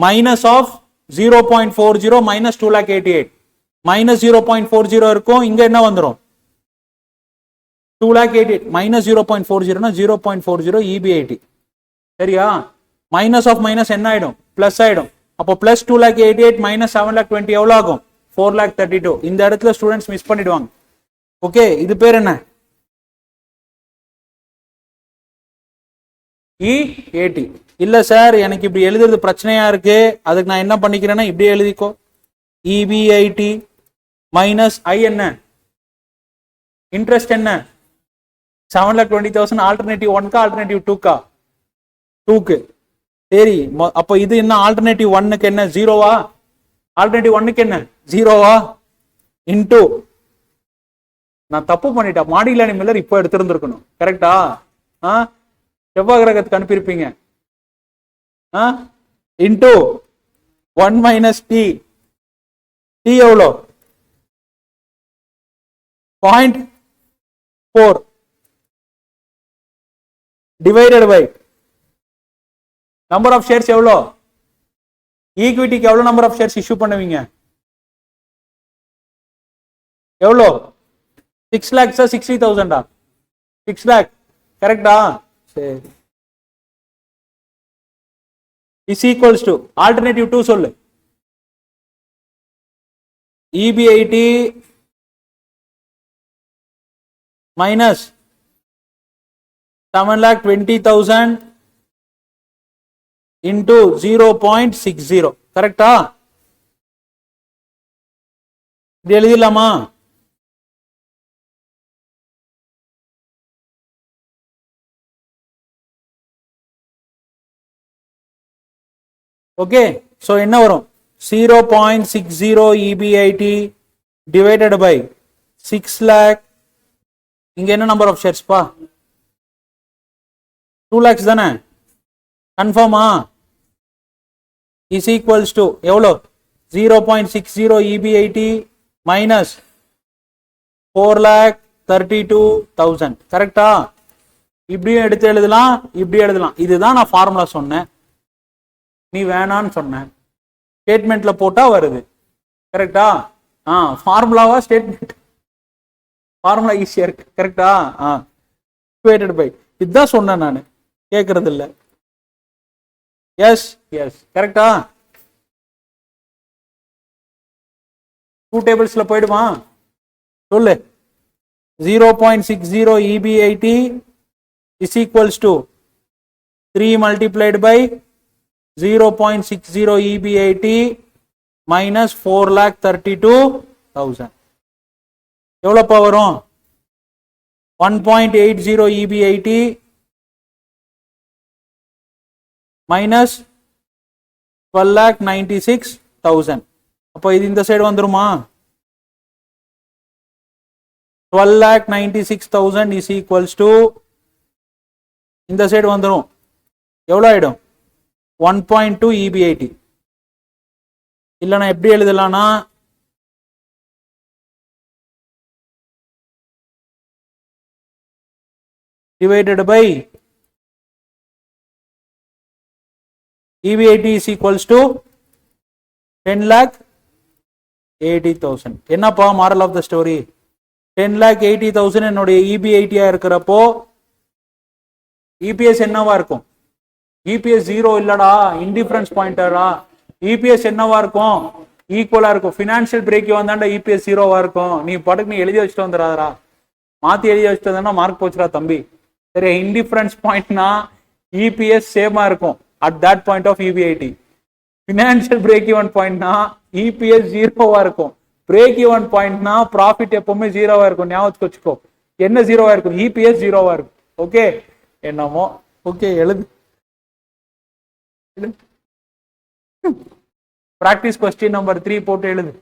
minus of 0.40 minus 2,88,000 minus 0.40 இருக்கும். இங்க என்ன வந்துடும்? 2,88,000 மைனஸ் 0.40 0.40 EBIT. சரியா? மைனஸ் ஆஃப் மைனஸ் என்ன ஆயிடும்? பிளஸ் ஆயிடும். அப்போ பிளஸ் 2,88,000 மைனஸ் 7,20,000 எவ்வளவு ஆகும்? 4,32,000. இந்த இடத்துல ஸ்டூடெண்ட்ஸ் மிஸ் பண்ணிடுவாங்க. ஓகே, இது பேர் என்ன? EAT. இல்ல சார் எனக்கு இப்படி எழுதுறது பிரச்சனையா இருக்கு, அதுக்கு நான் என்ன பண்ணிக்கிறேன்னா இப்படி எழுதிக்கோ. EBIT மைனஸ் I என்ன? இன்ட்ரெஸ்ட் என்ன? 7,20,000. ஆல்டர்னேட்டிவ் 1 ஆல்டர்னேட்டிவ் 2 2க்கு. சரி, அப்போ இது என்ன? ஆல்டர்னேட்டிவ் 1க்கு என்ன? 0வா? ஆல்டர்னேட்டிவ் 1க்கு என்ன? 0வா? இன்டூ நான் தப்பு பண்ணிட்டேன். மாடியில் அனிமலர் இப்போ எடுத்திருந்திருக்கணும். கரெக்டா? செவ்வாய் கிரகத்துக்கு அனுப்பியிருப்பீங்க. Into 1 minus T. டி எவ்வளோ? 0.4 divided by number of shares எவ்வளோ? ஈக்விட்டிக்கு எவ்வளோ நம்பர் ஆஃப் ஷேர்ஸ் இஷ்யூ பண்ணுவீங்க? எவ்வளோ? 6 lakhs 60,000. 6 lakh. கரெக்டா? சரி. is equals to alternative 2 சொல்லு. EBIT minus 7,20,000 into 0.60. கரெக்டா? இது எழுதிடலாமா? ஓகே, சோ என்ன வரும்? 0.60 EBIT divided by 6 lakh. இங்க என்ன நம்பர் ஆஃப் ஷேர்ஸ் பா? 2 lakhs தானே? கன்ஃபார்மா? is equals to எவ்வளோ? 0.60 EBIT minus 4,32,000. கரெக்டா? இப்படியும் எடுத்து எழுதலாம், இப்படி எழுதலாம். இதுதான் நான் ஃபார்முலா சொன்னேன், நீ வேணான்னு சொன்ன. ஸ்டேட்மெண்ட்ல போட்டா வருது. கரெக்டா? ஃபார்முலாவா ஸ்டேட்மெண்ட்? ஃபார்முலா ஈஸியா இருக்கு. கரெக்டா? டிவைடட் பை இதுதான் சொன்னேன் நான், கேட்கறது இல்ல. எஸ் எஸ் கரெக்டா? 2 டேபிள்ஸ்ல போயிடுமா? சொல்லு. 0.60 EBIT is equals to 3 multiplied by 0.60 EBIT minus 4,32,000. எவ்வளோப்பா வரும்? 1.80 EBIT minus 12,96,000. அப்போ இது இந்த சைடு வந்துருமா? 12,96,000 is equals to இந்த சைடு வந்துரும். எவ்வளோ ஆயிடும்? 1.2 EBIT. இல்லைனா எப்படி எழுதலாம்னா divided by EBIT is equals to 10,80,000. என்னப்பா moral of the story? 10,80,000 என்னுடைய EBIT இருக்கிறப்போ EPS என்னவா இருக்கும்? EPS 0 இல்லடா, இன்டிஃபரன்ஸ் பாயிண்டரா. EPS என்னவா இருக்கும்? ஈக்குவலா இருக்கும். ஃபினான்ஷியல் பிரேக் வந்தாண்டா EPS 0வா இருக்கும். நீ படுக்கு நீ எழுதி வச்சுட்டு வந்துடாதரா, மாத்தி எழுதி வச்சுட்டு வந்தா மார்க் போச்சுடா தம்பி. சரி, இன்டிஃபரன்ஸ் பாயிண்ட்னா EPS சேமா இருக்கும் at that point of EBIT. Financial break even பாயிண்ட்னா EPS 0வா இருக்கும். பிரேக் ஈவன் பாயிண்ட்னா ப்ராஃபிட் எப்பவுமே 0வா இருக்கும். ஞாபகத்துக்கு வச்சுக்கோ. என்ன 0வா இருக்கும்? EPS 0வா இருக்கும். ஓகே, என்னமோ ஓகே எழுது. பிராக்டிஸ் கொஸ்டின் நம்பர் 3 போட்டு எழுது.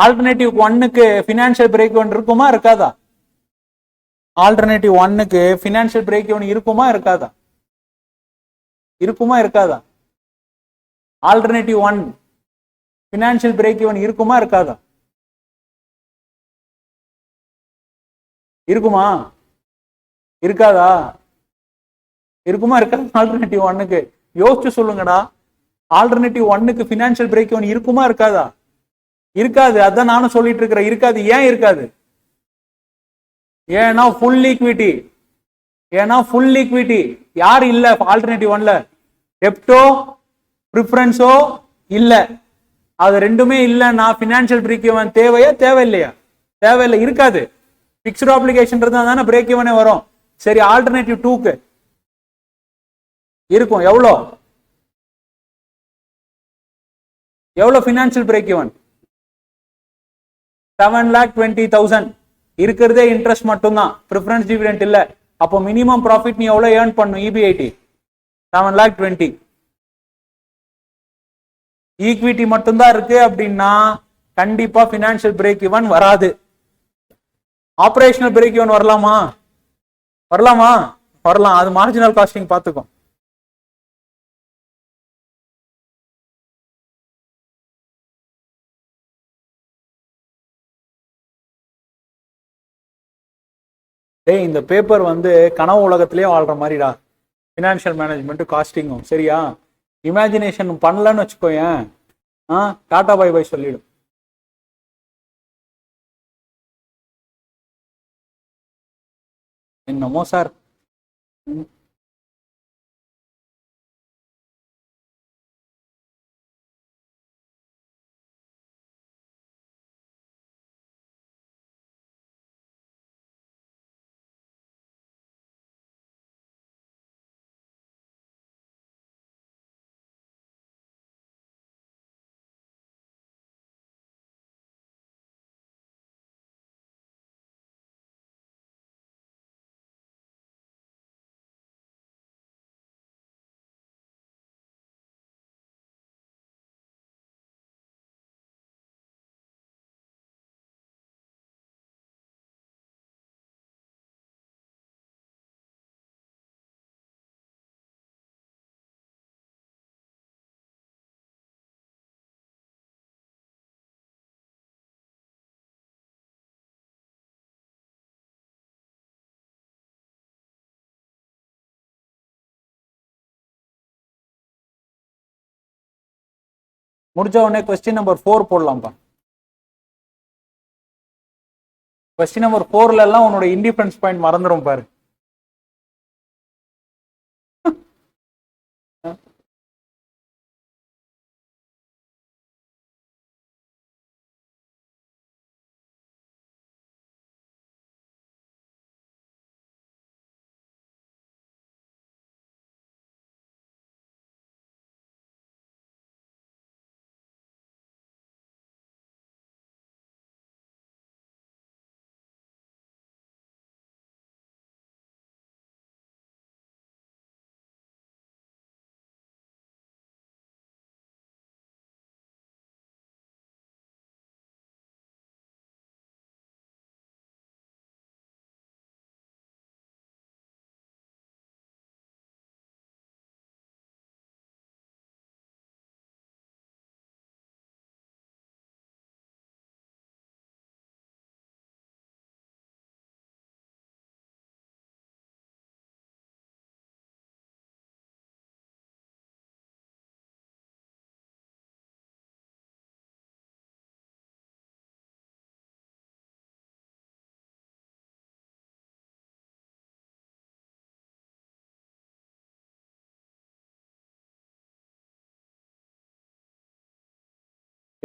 ஆல்டர்னேட்டிவ் 1க்கு ஃபினான்ஷியல் பிரேக் ஈவன் இருக்குமா இருக்காதா? ஆல்டர்னேட்டிவ் 1க்கு ஃபினான்ஷியல் பிரேக் ஈவன் இருக்குமா இருக்காதா? இருக்குமா இருக்காதா? ஆல்டர்னேட்டிவ் 1 ஃபினான்ஷியல் பிரேக் ஈவன் இருக்குமா இருக்காதா? இருக்குமா இருக்காதா? இருக்குமா இருக்காதா? ஆல்டர்னேட்டிவ் 1க்கு யோசிச்சு சொல்லுங்கடா. ஆல்டர்னேட்டிவ் 1க்கு ஃபினான்ஷியல் பிரேக் ஈவன் இருக்குமா இருக்காதா? இருக்காது. அதான் நானும் சொல்லிட்டு இருக்கிறேன், இருக்காது. ஏன் இருக்காது? ஏன்னா ஃபுல் ஈக்விட்டி. ஏன்னா ஃபுல் ஈக்விட்டி யார் இல்ல ஆல்டர்னேட்டிவ் 1ல? டெப்டோ ப்ரிஃபரன்ஸோ இல்ல. அது ரெண்டுமே இல்லைன்னா ஃபினான்ஷியல் பிரேக் ஈவன் தேவையா தேவையில்லையா? தேவையில்லை, இருக்காது. பிக்ஸ்டு அப்ளிகேஷன் இருந்தா தானே பிரேக் ஈவனே வரும். சரி, ஆல்டர்னேட்டிவ் 2க்கு இருக்கும். எவ்வளோ எவ்வளோ ஃபினான்ஷியல் பிரேக் ஈவன்? 7,20,000. இருக்கிறதே இன்ட்ரெஸ்ட் மட்டும்தான், ப்ரிஃபரன்ஸ் டிவிடெண்ட் இல்ல. அப்போ மினிமம் ப்ராஃபிட் நீ எவ்வளவு ஏர்ன் பண்ணும்? EBIT 7,20,000. ஈக்விட்டி மட்டும்தான் இருக்கு அப்படின்னா கண்டிப்பா ஃபினான்ஷியல் பிரேக் ஈவன் வராது. ஆபரேஷனல் பிரேக் ஈவன் வரலாமா? வரலாமா? வரலாம். அது மார்ஜினல் காஸ்டிங் பார்த்துக்கும். டேய், இந்த பேப்பர் கனவு உலகத்திலேயே வாழ்ற மாதிரிடா. ஃபினான்ஷியல் மேனேஜ்மெண்ட் காஸ்டிங்கும் சரியா? இமேஜினேஷன் பண்ணலன்னு வச்சுக்கோயேன், டாடா பை பை சொல்லிடும். என்னமோ சார். முடிஞ்ச உடனே கொஸ்டின் நம்பர் 4 போடலாம்ப்பா. கொஸ்டின் நம்பர் 4ல எல்லாம் உன்னோட இண்டிபெண்டன்ஸ் பாயிண்ட் மறந்துடும் பாரு.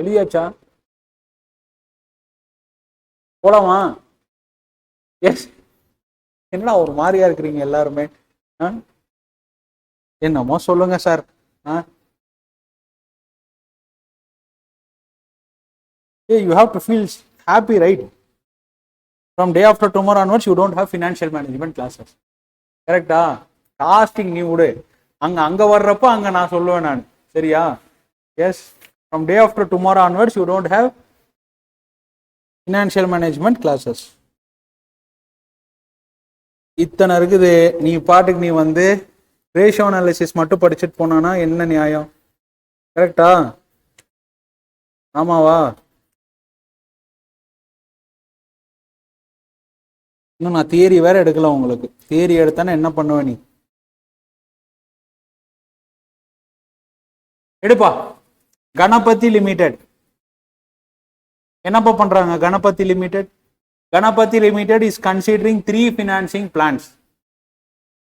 எழுதியாச்சா? போலாமா? எஸ். என்ன ஒரு மாதிரியா இருக்கிறீங்க எல்லாருமே? என்னமோ சொல்லுங்க sir. You have to feel happy, right? From day after tomorrow onwards, you don't have financial management classes. கரெக்டா? காஸ்டிங் நீ விடு, அங்க வர்றப்ப அங்க நான் சொல்லுவேன் நான். சரியா? S. From day after tomorrow onwards, you don't have financial management classes. இத்தனை இருக்குது, நீ பாட்டுக்கு நீ வந்து ரேஷியோ அனாலிசிஸ் மட்டும் படிச்சுட்டு போனானா என்ன நியாயம்? கரெக்டா? ஆமாவா? இன்னும் நான் தியரி வேற எடுக்கல உங்களுக்கு. தியரி எடுத்தானே என்ன பண்ணுவ நீ? எடுப்பா. கணபதி லிமிடெட் என்னப்பா பண்றாங்க? Ganapathi limited is considering 3 financing plans.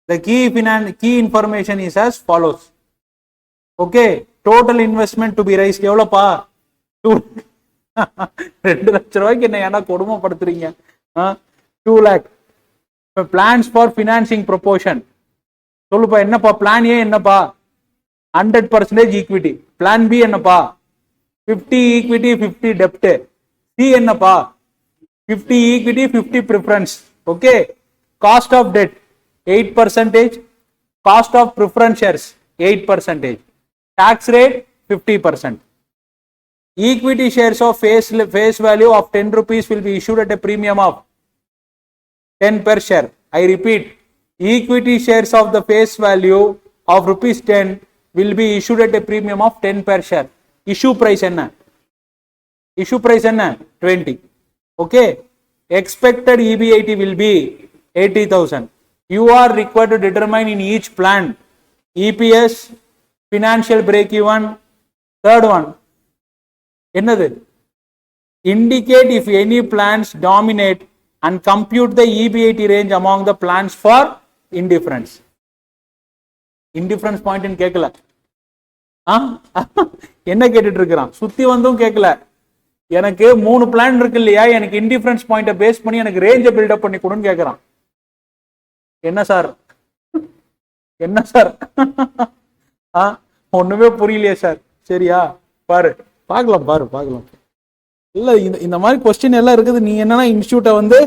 The key information is as follows. Okay, total investment to be raised எவ்வளோப்பா? 2 லட்சம் ரூபாய்க்கு என்ன ஏன்னா கொடுமைப்படுத்துறீங்க? 2 lakh. Plans for financing proportion சொல்லுப்பா. என்னப்பா பிளான் ஏ? என்னப்பா? 100% ஈக்விட்டி. பிளான் பி என்னப்பா? 50 ஈக்விட்டி 50 டெப்ட். சி என்னப்பா? 50 equity 50 preference. Okay. Cost of debt 8%. Cost of preference shares 8%. Tax rate 50%. Equity shares of face value of 10 rupees will be issued at a premium of 10 per share. I repeat, equity shares of the face value of rupees 10 will be issued at a premium of 10 per share. Issue price enna? 20. Okay. Expected EBIT will be 80,000. You are required to determine in each plan EPS, financial break even. Third one, என்னது? Indicate if any plans dominate and compute the EBIT range among the plans for indifference. Indifference point in கேட்கல. என்ன கேட்டுட்டு இருக்கிறான்? சுத்தி வந்தும் கேட்கல. எனக்கு 3 பிளான் இருக்கு இல்லையா, எனக்கு இன்டிஃபரன்ஸ் பாயிண்ட பேஸ் பண்ணி எனக்கு ரேஞ்ச பில்டப் பண்ணி கொடுன்னு கேட்கறான். என்ன சார்? என்ன சார்? ஒண்ணுமே புரியலையே சார். சரியா? பாரு, பார்க்கலாம். இல்ல இந்த மாதிரி கொஸ்டின் எல்லாம் இருக்குது. நீ என்னன்னா இன்ஸ்டியூட்டை வந்து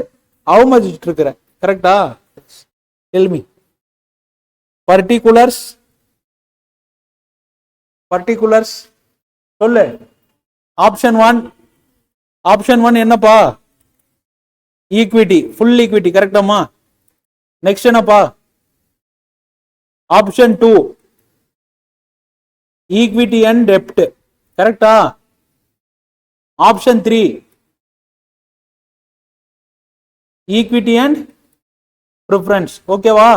அவமதிச்சுட்டு இருக்கிற. கரெக்டா? Tell me. பர்டிகுலர்ஸ் சொல்லு. ஆப்ஷன் 1 என்னப்பா? Equity, full equity. கரெக்டாமா? நெக்ஸ்ட் என்னப்பா? ஆப்ஷன் 2 ஈக்விட்டி அண்ட் டெப்ட். கரெக்டா? Option 3 equity and preference. ஓகேவா?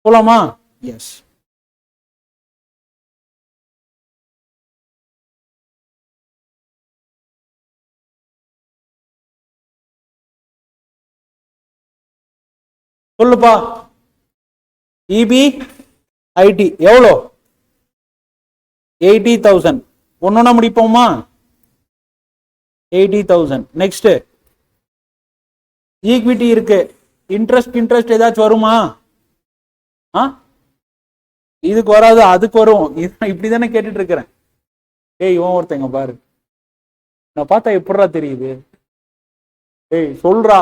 போலாமா? எஸ். சொல்லுப்பா. EBIT எவ்வளோ? 80,000. ஒன்னொன்னா முடிப்போமா? 80,000. நெக்ஸ்ட் ஈக்விட்டி இருக்கு. இன்ட்ரெஸ்ட் ஏதாச்சும் வருமா? இதுக்கு வராது, அதுக்கு வரும். இப்படிதானே கேட்டுட்டு இருக்கிறேன். ஏய், இவன் ஒருத்தங்க பாரு, என்ன பார்த்தா எப்படிரா தெரியுது? ஏய் சொல்றா,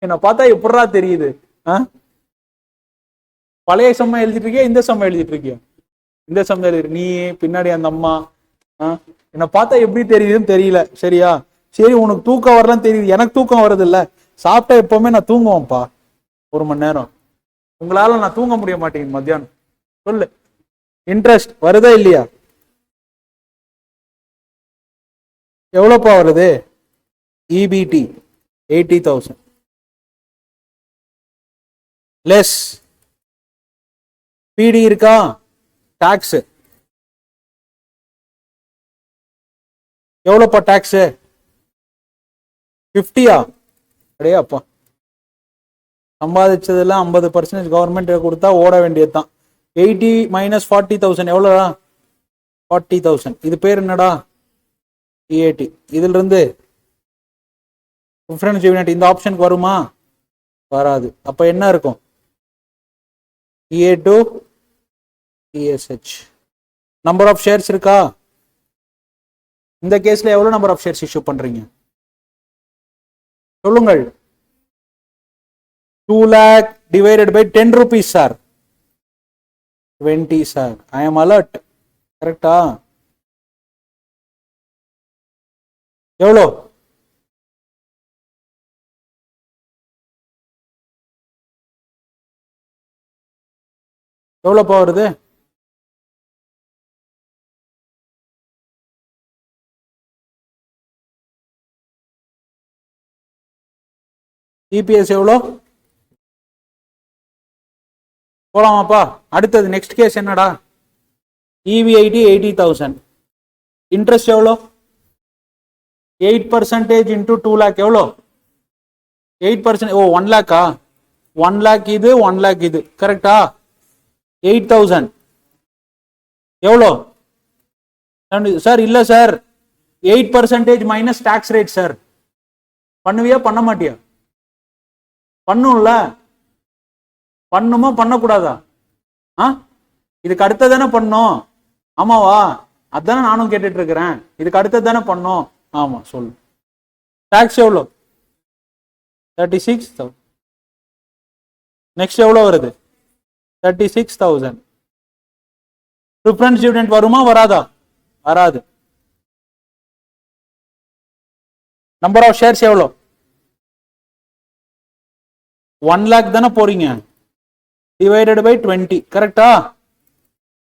என்ன பார்த்தா எப்படிரா தெரியுது? பழைய சம்மா எழுதிட்டு இருக்கியா, இந்த சம்மா எழுதிட்டு இருக்கியா? இந்த சம் எழுதி. நீ பின்னாடி அந்த அம்மா என்ன பார்த்தா எப்படி தெரியுதுன்னு தெரியல. சரியா? சரி, உனக்கு தூக்கம் வரலாம் தெரியுது, எனக்கு தூக்கம் வருது இல்ல. சாப்பிட்டா எப்பவுமே நான் தூங்குவேன்ப்பா 1 மணி நேரம். உங்களால நான் தூங்க முடிய மாட்டேங்குது மத்தியானம். சொல்லு, இன்ட்ரெஸ்ட் வருதா இல்லையா? எவ்வளோப்பா வருது? EBT 80,000 லெஸ் PD இருக்கா? டாக்ஸ் எவ்வளோப்பா? டாக்ஸ் 50யா? அடே அப்பா, சம்பாதிச்சதெல்லாம் 50% கவர்மெண்ட் கொடுத்தா ஓட வேண்டியதுதான். 80 - 40,000 எவ்வளோடா? 40,000. இது பேர் என்னடா? EAT இதுல இருந்து ப்ரிஃபரன்ஸ் டிவிடெண்ட் இந்த ஆப்ஷனுக்கு வருமா? வராது. அப்ப என்ன இருக்கும்? EA to ESH. Number of shares இருக்கா? இந்த கேஸ்ல எவ்வளவு நம்பர் ஆஃப் ஷேர்ஸ் இஷ்யூ பண்றீங்க சொல்லுங்கள். 2 lakh divided by 10 rupees sir. 20 sir. I am alert. கரெக்டா? எவ்வளோ? எவ்வளோப்பா வருது? இபிஎஸ் எவ்வளோ? போலாமாப்பா? அடுத்தது நெக்ஸ்ட் கேஸ் என்னடா? EVIT 80,000. இன்ட்ரெஸ்ட் எவ்வளோ? 8% இன்டூ 2 lakh எவ்வளோ? 8%. ஓ 1 lakh. 1 lakh இது 1 lakh இது கரெக்டா? 8,000 எவ்வளோ சார்? இல்ல sir, 8% minus tax rate sir. பண்ணுவியா பண்ண மாட்டியா? பண்ணும்ல. பண்ணுமா பண்ணக்கூடாதா? இதுக்கு அடுத்ததானே பண்ணும். ஆமாவா? அதானே நானும் கேட்டுட்டு இருக்கிறேன். இதுக்கு அடுத்ததானே பண்ணும். ஆமா சொல்லு. டாக்ஸ் எவ்வளோ? 36,000. நெக்ஸ்ட் எவ்வளோ வருது? 36,000. ப்ரிஃபரன்ஸ் டிவிடெண்ட் வருமா வராதா? வராது. நம்பர் ஆஃப் ஷேர்ஸ் எவ்வளோ? 1 lakh தானே போறீங்க. டிவைடட் பை 20 கரெக்டா?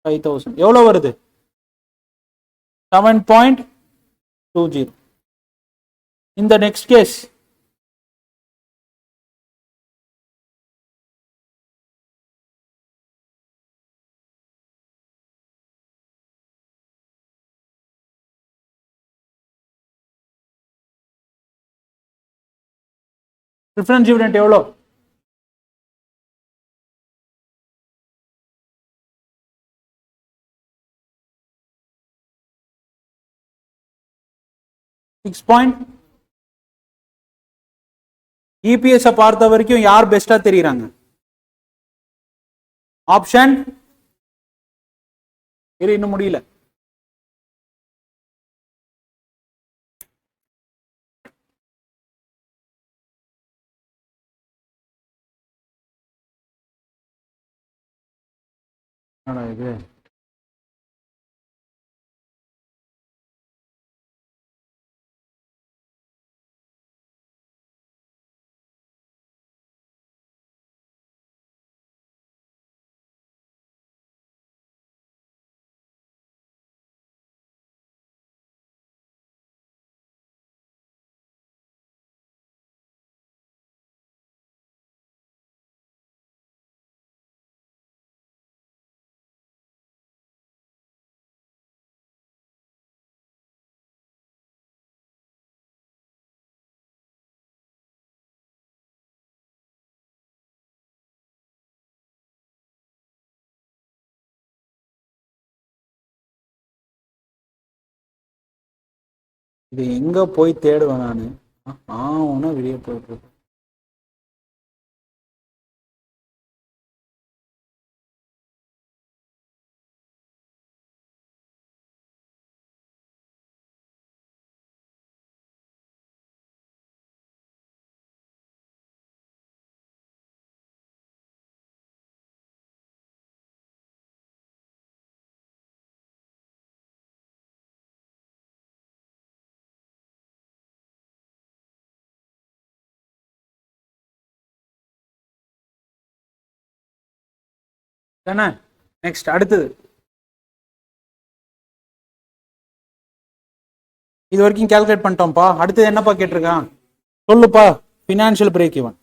5,000 எவ்வளோ வருது? 7.20. இந்த நெக்ஸ்ட் கேஸ் ப்ரிஃபரன்ஸ் டிவிடெண்ட் எவ்வளோ? இபிஎஸ் பார்த்த வரைக்கும் யார் பெஸ்டா தெரியுறாங்க? ஆப்ஷன் இன்னும் முடியல. இது இது எங்க போய் தேடுவேன் நானு? ஒன்னும் வெளியே போயிட்டு இருக்கு. தானே? நெக்ஸ்ட் அடுத்தது. இது வரைக்கும் கால்குலேட் பண்ணிட்டோம்ப்பா. அடுத்தது என்னப்பா கேட்டிருக்கான் சொல்லுப்பா. Financial break even.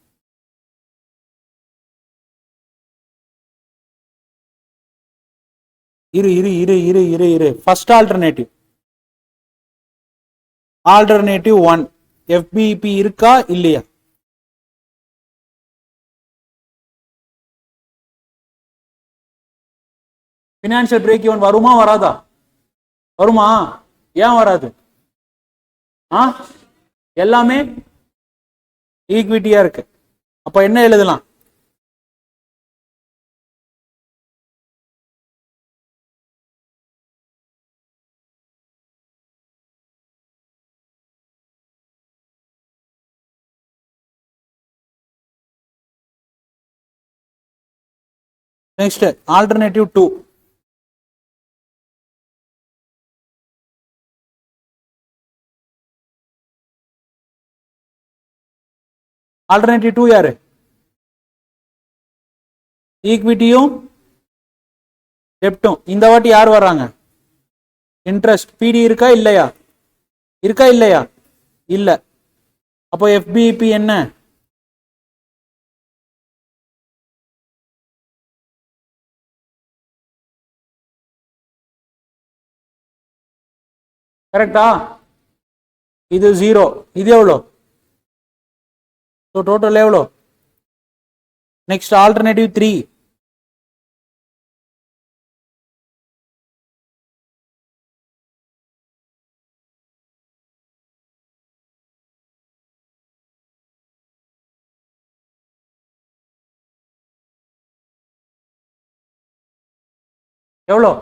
இரு. ஃபர்ஸ்ட் ஆல்டர்னேட்டிவ் 1 FBP இருக்கா இல்லையா? ஃபினான்ஷியல் பிரேக் ஈவன் வருமா வராதா? வருமா? ஏன் வராது? எல்லாமே ஈக்விட்டியா இருக்கு. அப்ப என்ன எழுதலாம்? Next alternative 2. ஆல்டர்னேட்டிவ் 2 யாரு? ஈக்விட்டியும் டெப்டும். இந்த வாட்டி யார் வர்றாங்க? இன்ட்ரெஸ்ட். பிடி இருக்கா இல்லையா? இருக்கா இல்லையா? இல்ல. அப்போ எஃபிபி என்ன? கரெக்டா? இது 0. இது எவ்வளோ? டோட்டல் எவ்வளோ? Next alternative 3. எவ்வளோ?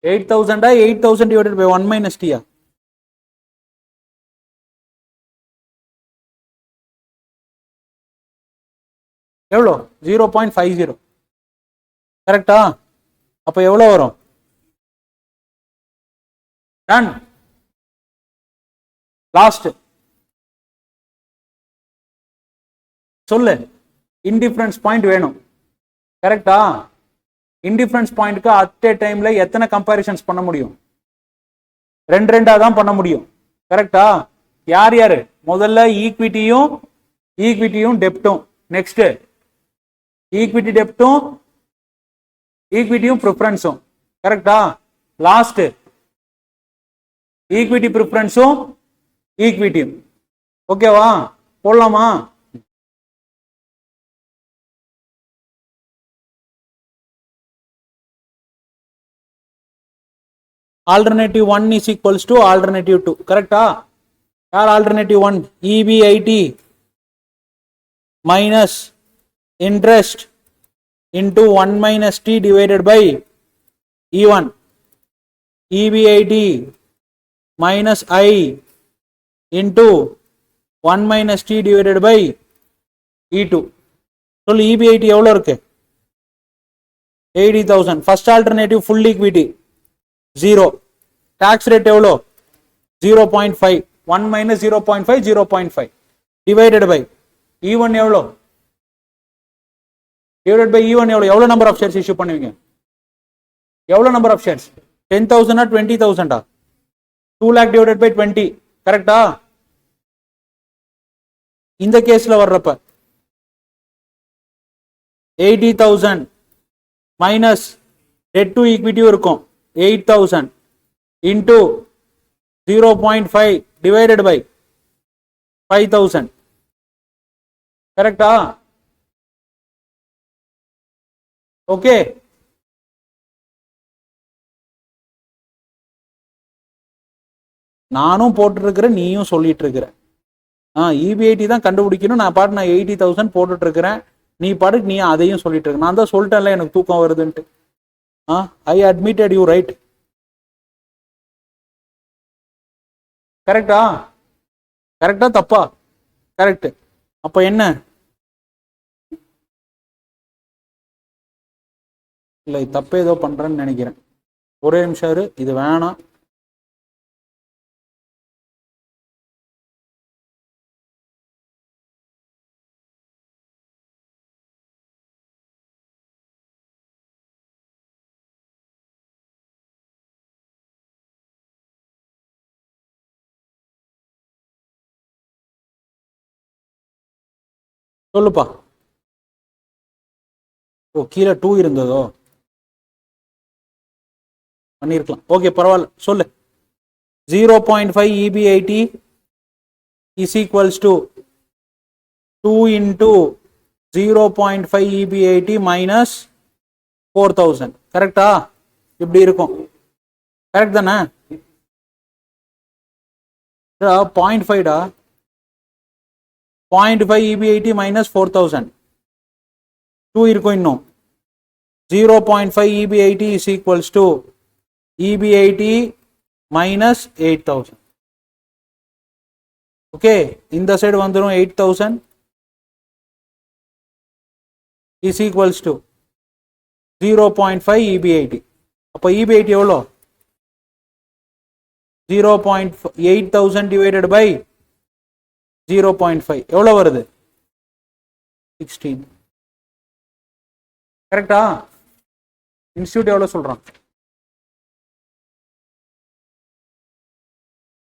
8000 8000 divided by 1 minus t. எவ்வளோ? 0.50. கரெக்டா? அப்ப எவ்வளோ வரும்? டன். லாஸ்ட் சொல்லு. இன்டிஃபரன்ஸ் பாயிண்ட் வேணும். கரெக்டா? இன்டிஃபரன்ஸ் பாயிண்ட்க்கு அட் ஏ டைம்ல எத்தனை கம்பேரிசன்ஸ் பண்ண முடியும்? 2 தான் பண்ண முடியும். கரெக்டா? யார் யாரு? முதல்ல ஈக்விட்டியும் டெப்டும். நெக்ஸ்ட் ஈக்விட்டி டெப்டும் ஈக்விட்டியும் ப்ரிஃபரன்ஸும். கரெக்டா? லாஸ்ட் ஈக்விட்டி ப்ரிஃபரன்ஸும் ஈக்விட்டியும். ஓகேவா? போடலாமா? Alternative 1 is equals to alternative 2. கரெக்டா? யார் alternative 1? EBIT minus interest into 1 minus t divided by E1. EBIT minus I into 1 minus t divided by E2. சொல்லு, EBIT எவ்வளோ இருக்கு? 80,000. First alternative full equity 0. Tax rate எவ்வளோ? 0.5. 1 minus 0.5 0.5 divided by E1 எவ்வளோ? divided by E1 எவ்வளோ? எவ்வளோ நம்பர் ஆஃப் ஷேர்ஸ் இஷ்யூ பண்ணுவீங்க? எவ்வளோ number of shares? 10,000 20,000? 2 lakh divided by 20. கரெக்டா? இந்த கேஸ்ல வர்றப்ப 80,000 மைனஸ் டெட் டு ஈக்விட்டியும் இருக்கும் 8,000 into 0.5 divided by 5,000. கரெக்டா? ஓகே. நானும் போட்டுட்டு இருக்கிறேன், நீயும் சொல்லிட்டு இருக்கிற. EBIT தான் கண்டுபிடிக்கணும். நான் 80,000 போட்டுட்டு இருக்கிறேன். நீ பாட்டுக்கு நீ அதையும் சொல்லிட்டு இருக்க. நான் தான் சொல்லிட்டேன்ல எனக்கு தூக்கம் வருதுன்ட்டு. I admitted you, right? கரெக்டா? கரெக்டா தப்பா? கரெக்ட். அப்ப என்ன? இல்லை, தப்பு ஏதோ பண்றேன்னு நினைக்கிறேன். ஒரே நிமிஷம் இரு, இது வேணாம். சொல்லுப்பா. ஓ, கீழே 2 இருந்ததோ? பண்ணிருக்கலாம். ஓகே, பரவாயில்ல, சொல்லு. 0.5 EBIT is equals to 2 into 0.5 EBIT minus 4,000. கரெக்டா? இப்படி இருக்கும். கரெக்ட் தானே? 0.5 டா 0.5 EBIT minus 4000 2 இருக்கும் இன்னும் 0.5 EBIT is equals to EBIT minus 8000 okay இந்த சைடு வந்துரும் 8000 is equals to 0.5 EBIT அப்போ EBIT எவ்வளோ 0.8000 divided by 0.5 எவ்வளோ வருது 16 கரெக்டா இன்ஸ்டியூட் எவ்வளோ சொல்றான்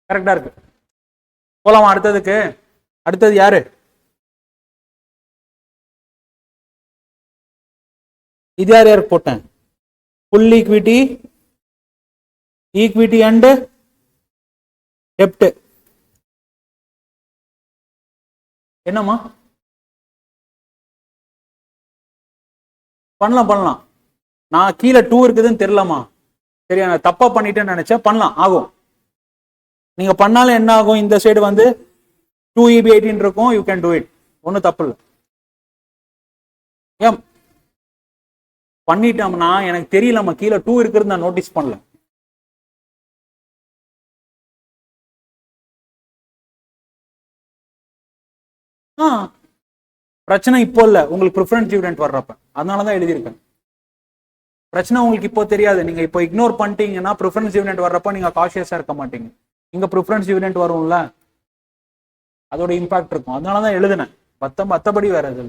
கரெக்டா இருக்கு போலாமா அடுத்ததுக்கு அடுத்தது யாரு இது யார் போட்டேன் ஃபுல் ஈக்விட்டி அண்ட் டெப்ட் என்னம்மா பண்ணலாம் நான் கீழே 2 இருக்குதுன்னு தெரியலமா சரியா நான் தப்பா பண்ணிட்டேன்னு நினைச்சேன் பண்ணலாம் ஆகும் நீங்க பண்ணாலும் என்ன ஆகும் இந்த சைடு வந்து 2 EB18 இருக்கும் யூ கேன் டூ இட் ஒன்றும் தப்பு இல்லை ஏன் பண்ணிட்டோம்னா எனக்கு தெரியலம்மா கீழே 2 இருக்கிறது நான் நோட்டீஸ் பண்ணல பிரச்சனை இப்போ இல்ல உங்களுக்கு ப்ரிஃபரன்ஸ் டிவிடெண்ட் வர்றப்ப அதனாலதான் எழுதியிருக்கேன் பிரச்சனை உங்களுக்கு இப்போ தெரியாது நீங்க இப்போ இக்னோர் பண்ணிட்டீங்கன்னா ப்ரிஃபரன்ஸ் டிவிடெண்ட் வர்றப்ப நீங்க காஷியஸா இருக்க மாட்டீங்க இங்க ப்ரிஃபரன்ஸ் டிவிடெண்ட் வரும்ல அதோட இம்பாக்ட் இருக்கும் அதனாலதான் எழுதினேன் மத்தபடி வேற எது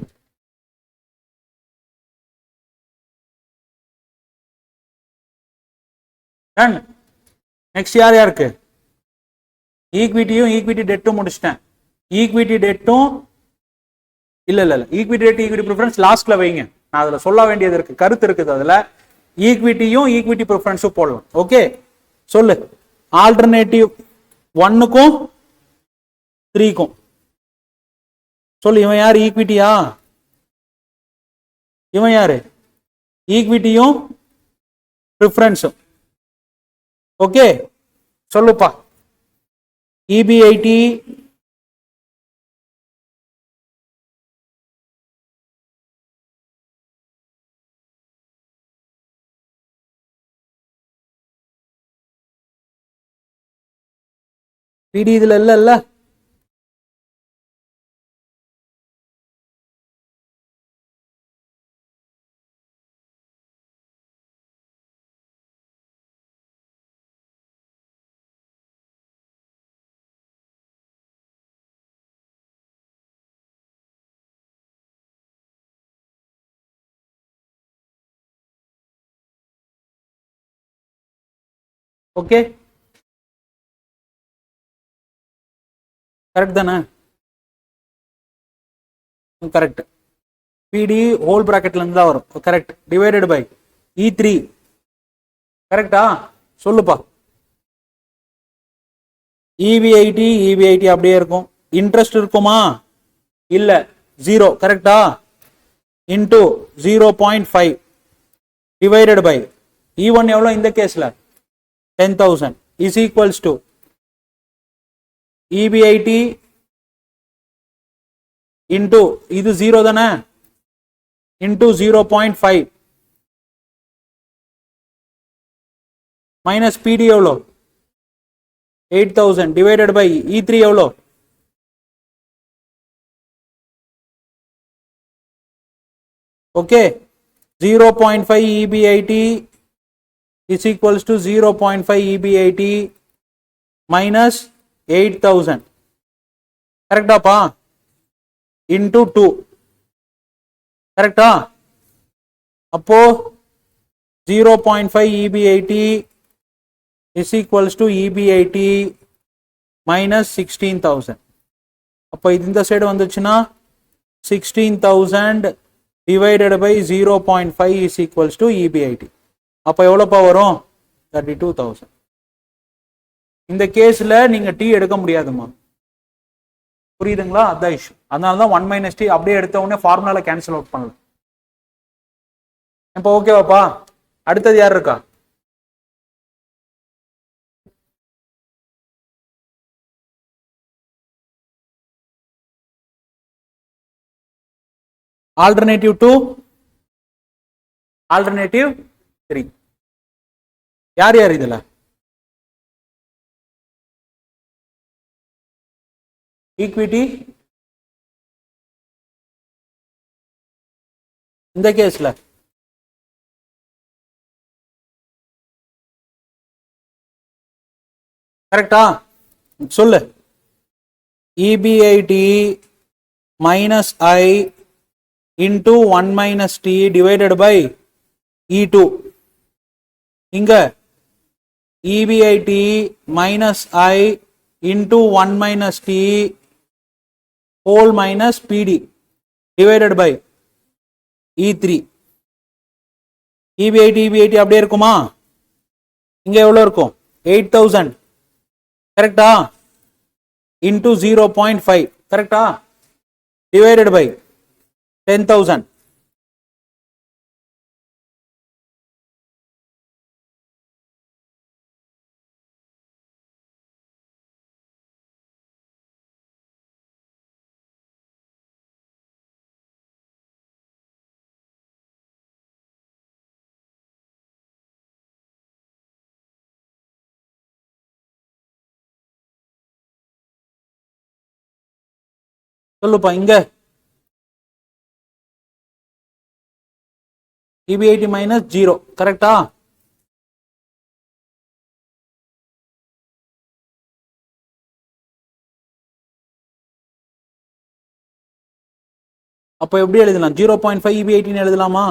நெக்ஸ்ட் யாருக்கு ஈக்விட்டி டெட்டும் முடிச்சிட்டேன் ஈக்விட்டி டெட்டும் இல்ல ஈக்விட்டி டெட் ஈக்விட்டி ப்ரிஃபரன்ஸ் லாஸ்ட்ல வைங்க நான் அதுல சொல்ல வேண்டியது இருக்கு கருத்து இருக்குது அதுல ஈக்விட்டி ப்ரிஃபரன்ஸும் போடலாம் ஓகே சொல்லு ஆல்டர்னேட்டிவ் 1க்கும் 3க்கும் சொல்லு இவன் யாரு ஈக்விட்டியா இவன் யாரு ஈக்விட்டியும் ப்ரிஃபரன்ஸும் ஓகே சொல்லுப்பா EB18 PD இதுல இல்ல ஓகே கரெக்ட் தானே கரெக்ட் PD ஹோல் பிராக்கெட்ல இருந்து தான் வரும் கரெக்ட் டிவைடட் பை E3 கரெக்டா சொல்லுப்பா EB80 அப்படியே இருக்கும் இன்ட்ரெஸ்ட் இருக்குமா இல்ல 0 கரெக்டா இன்டு 0.5 டிவைடட் பை E1 எவ்வளவு இந்த கேஸ்ல 10,000 is equals to EB80 into இது 0 தானே into 0.5 minus PD எவ்வளோ 8,000 divided by E3 எவ்வளோ okay 0.5 EB80 is equals to 0.5 EB80 minus 8,000 கரெக்டாப்பா into 2 கரெக்டா அப்போ 0.5 EB80 is equals to EB80 minus 16,000 அப்போ இந்த சைடு வந்துச்சுன்னா 16,000 divided by 0.5 is equals to EB80 அப்போ எவ்வளோப்பா வரும் 32,000 இந்த கேஸ்ல நீங்க T எடுக்க முடியாதுமா புரியுதுங்களா அதான் இஷ்யூ அதனால தான் 1 - T அப்படியே எடுத்த உடனே ஃபார்முலால கேன்சல் அவுட் பண்ணலாம் இப்போ ஓகேவாப்பா அடுத்தது யார் இருக்கா Alternative 2, alternative 3. யார் யார் இதுல? ஈக்விட்டி இந்த கேஸ்ல கரெக்டா? சொல்லு. EBIT minus I into 1 minus T divided by E2. இங்க EBIT minus I into 1 minus T whole minus PD divided by E3. EBIT அப்படியே இருக்குமா? இங்க எவ்வளவு இருக்கும்? 8000 கரெக்டா? into 0.5 கரெக்டா? divided by 10,000. சொல்லுப்பா இங்க EBIT minus 0 கரெக்டா? அப்ப எப்படி எழுதலாம்? 0.5 EBIT எழுதலாமா?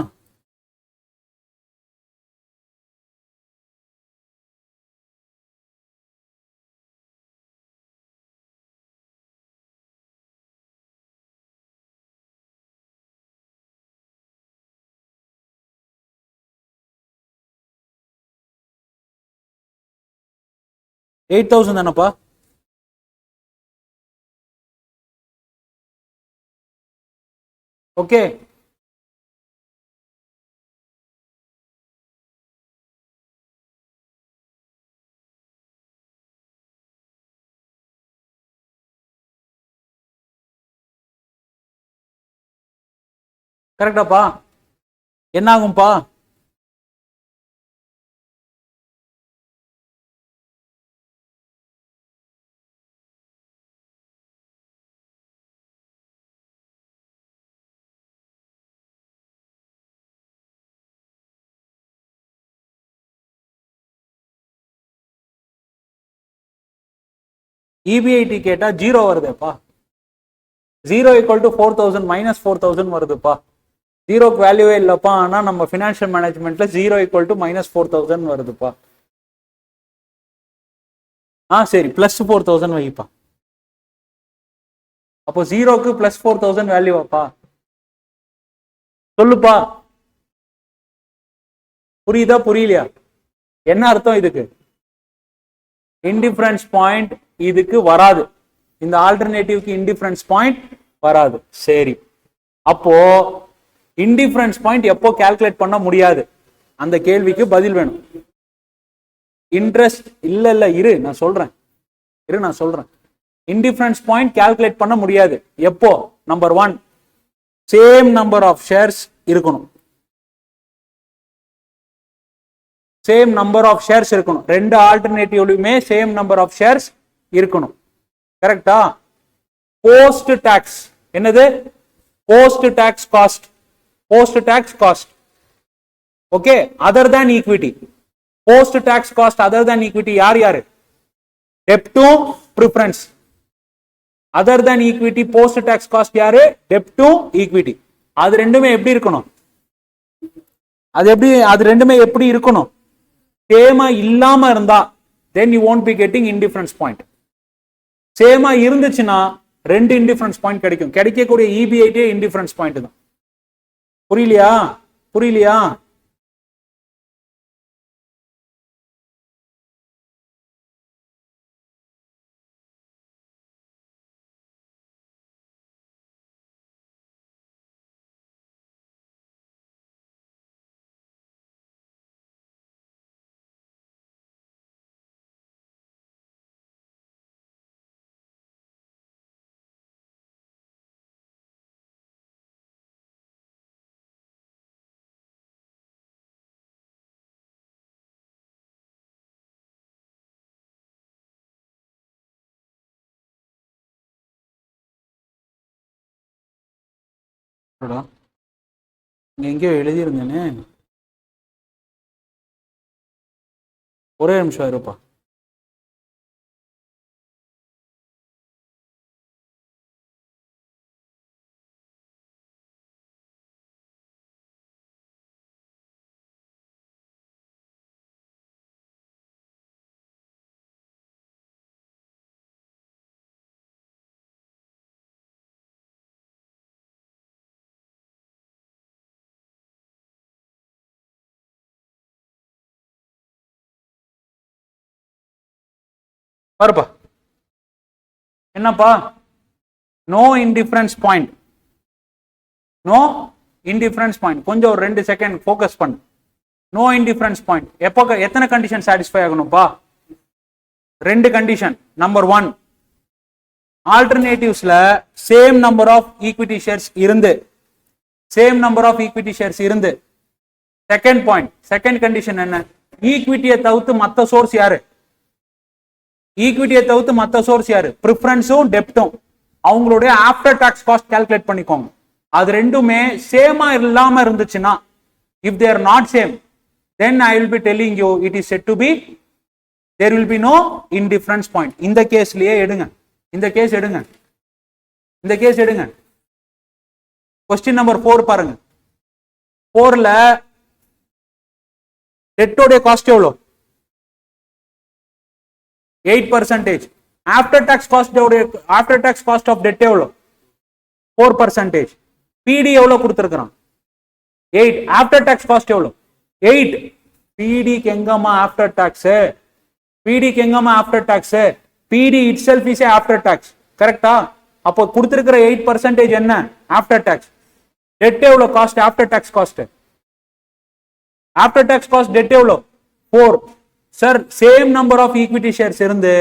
$8,000 தானப்பா? ஓகே. கரெக்டாப்பா? என்ன ஆகும்பா? EBIT கேட்டா 0 வருதுப்பா. 0 equal to 4,000 minus 4,000 வருதுப்பா. 0க்கு வேல்யூவே இல்லப்பா. ஆனா நம்ம ஃபினான்ஷியல் மேனேஜ்மெண்ட்ல 0 equal to minus 4,000 வருதுப்பா. சரி பிளஸ் 4,000 வைப்பா. அப்போ 0க்கு பிளஸ் 4,000 வேல்யூவாப்பா? சொல்லுப்பா. புரியுதா புரியலையா? என்ன அர்த்தம் இதுக்கு? இன்டிஃபரன்ஸ் பாயிண்ட் இதுக்கு வராது. இந்த ஆல்டர்னேட்டிவ்க்கு இன்டிஃபரன்ஸ் பாயிண்ட் வராது. சரி, அப்போ இன்டிஃபரன்ஸ் பாயிண்ட் எப்போ கால்குலேட் பண்ண முடியாது? அந்த கேள்விக்கு பதில் வேணும். இன்ட்ரெஸ்ட் இல்ல இரு நான் சொல்றேன். இன்டிஃபரன்ஸ் பாயிண்ட் கால்குலேட் பண்ண முடியாது எப்போ? Number 1, same number of shares இருக்கணும். சேம் நம்பர் ஆஃப் ஷேர்ஸ் இருக்கணும். ரெண்டு ஆல்டர்னேட்டிவ்லயுமே சேம் நம்பர் ஆஃப் ஷேர்ஸ் இருக்கணும். கரெக்டா? போஸ்ட் டாக்ஸ் என்னது? Post tax cost. Okay, other than equity. Post tax cost other than equity யாரு? டெப்ட் to preference. Other than equity post tax cost யாரு? டெப்ட் டு ஈக்விட்டி. அது ரெண்டுமே எப்படி இருக்கணும்? அது ரெண்டுமே எப்படி இருக்கணும்? சேமா இல்லாம இருந்தா then you won't be getting indifference point. சேமா இருந்துச்சுன்னா ரெண்டு இன்டிஃபரன்ஸ் பாயிண்ட் கிடைக்கும். கிடைக்கக்கூடிய EBIT இன்டிஃபரன்ஸ் பாயிண்ட் தான். புரியலையா? எங்கேயோ எழுதியிருந்தேனே, ஒரே நிமிஷம் இருப்பா. பாருப்பா, என்னப்பா, no indifference point, no indifference point. கொஞ்சம் ஒரு 2 செகண்ட் ஃபோக்கஸ் பண்ணு. நோ இன்டிஃபரன்ஸ் பாயிண்ட் எப்போ, எத்தனை கண்டிஷன் சாட்டிஸ்ஃபை ஆகணும்ப்பா? 2 கண்டிஷன். நம்பர் 1, ஆல்டர்னேட்டிவ்ஸ்ல same number of equity shares இருந்து, same number of equity shares இருந்து. செகண்ட் பாயிண்ட், செகண்ட் கண்டிஷன் என்ன? ஈக்விட்டியை தவிர்த்து மற்ற சோர்ஸ் யாரு? ஈக்விட்டியை தவிர்த்து மற்ற சோர்ஸ் யாரு? ப்ரிஃபரன்ஸும் டெப்டும். அவங்களுடைய ஆஃப்டர் டாக்ஸ் காஸ்ட் கால்குலேட் பண்ணிக்கோங்க. அது ரெண்டுமே சேமா இல்லாம இருந்துச்சுன்னா, if they are not same, then I will be telling you it is said to be, there will be no indifference point. இந்த கேஸ்லயே எடுங்க, இந்த கேஸ் எடுங்க, இந்த கேஸ் எடுங்க. क्वेश्चन நம்பர் 4 பாருங்க. 4ல டெட்டோட காஸ்ட் எவ்வளவு? 8%. After tax cost of debt எவ்வளவு? 4%. பிடி எவ்வளவு கொடுத்திருக்கான்? 8. ஆஃப்டர் டாக்ஸ் காஸ்ட் எவ்வளவு? 8. பிடிக்கு எங்கமா ஆஃப்டர் டாக்ஸ்? பிடிக்கு எங்கமா ஆஃப்டர் டாக்ஸ்? பிடி இட்செல்ஃப் இஸ் ஆஃப்டர் டாக்ஸ். கரெக்ட்டா? அப்போ கொடுத்திருக்கிற 8% என்ன? After tax. டெட் எவ்வளவு cost? After tax cost. After tax cost debt எவ்வளவு? 4. Sir, same number of equity shares இருந்து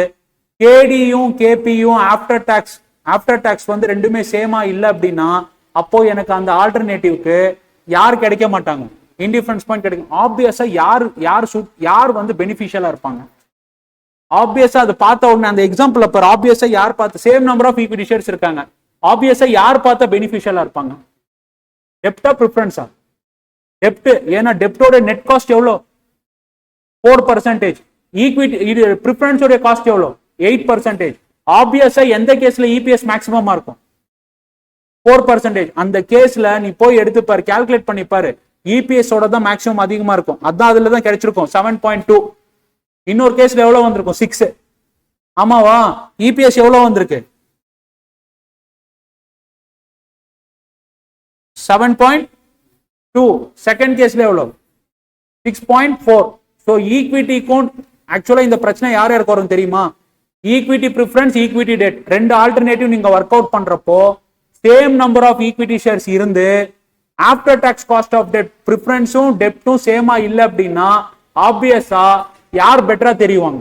கேடியும் கேபியும் ஆஃப்டர் டாக்ஸ் வந்து ரெண்டுமே சேமா இல்ல அப்படின்னா, அப்போ எனக்கு அந்த ஆல்டர்னேட்டிவ்க்கு யார் கிடைக்க மாட்டாங்க? இன்டிஃபரன்ஸ் பாயிண்ட் கிடைக்கும். ஆப்வியஸா யார் வந்து பெனிஃபிஷியலா இருப்பாங்க? ஆப்வியஸா அது பார்த்த உடனே அந்த எக்ஸாம்பிள் அப்ப ஆப்வியஸா யார் பார்த்து same number of equity shares இருக்காங்க, ஆப்வியஸா யார் பார்த்தா பெனிஃபிஷியலா இருப்பாங்க? டெப்டா ப்ரிஃபரன்ஸா? டெப்ட். ஏன்னா டெப்டோட நெட் காஸ்ட் எவ்வளோ? 4%. ஈக்விட்டி ப்ரிஃபரன்ஸ் உடைய காஸ்ட் எவ்வளோ? 8%. ஆப்வியஸா எந்த கேஸ்ல இபிஎஸ் மேக்ஸிமமா இருக்கும்? 4%. அந்த கேஸ்ல நீ போய் எடுத்து பாரு, கால்குலேட் பண்ணி பாரு, இபிஎஸ் ஓட தான் மேக்ஸிமம் அதிகமா இருக்கும். அதான் அதுல தான் கிடைச்சிருக்கும் 7.2. இன்னொரு கேஸ்ல எவ்வளவு வந்திருக்கும்? 6. ஆமாவா? இபிஎஸ் எவ்வளவு வந்திருக்கு? 7.2. செகண்ட் கேஸ்ல எவ்வளவு? 6.4. ஸோ ஈக்விட்டிக்கும் ஆக்சுவலா இந்த பிரச்சனை யார் யாருக்கு வரும் தெரியுமா? Equity preference, equity debt, 2 alternative நீங்க ஒர்க் அவுட் பண்றப்போ same number of equity shares இருந்து after tax cost of debt ப்ரிஃபரன்ஸும் டெப்டும் சேமா இல்லை அப்படின்னா, ஆப்வியஸா யார் பெட்டரா தெரியுவாங்க?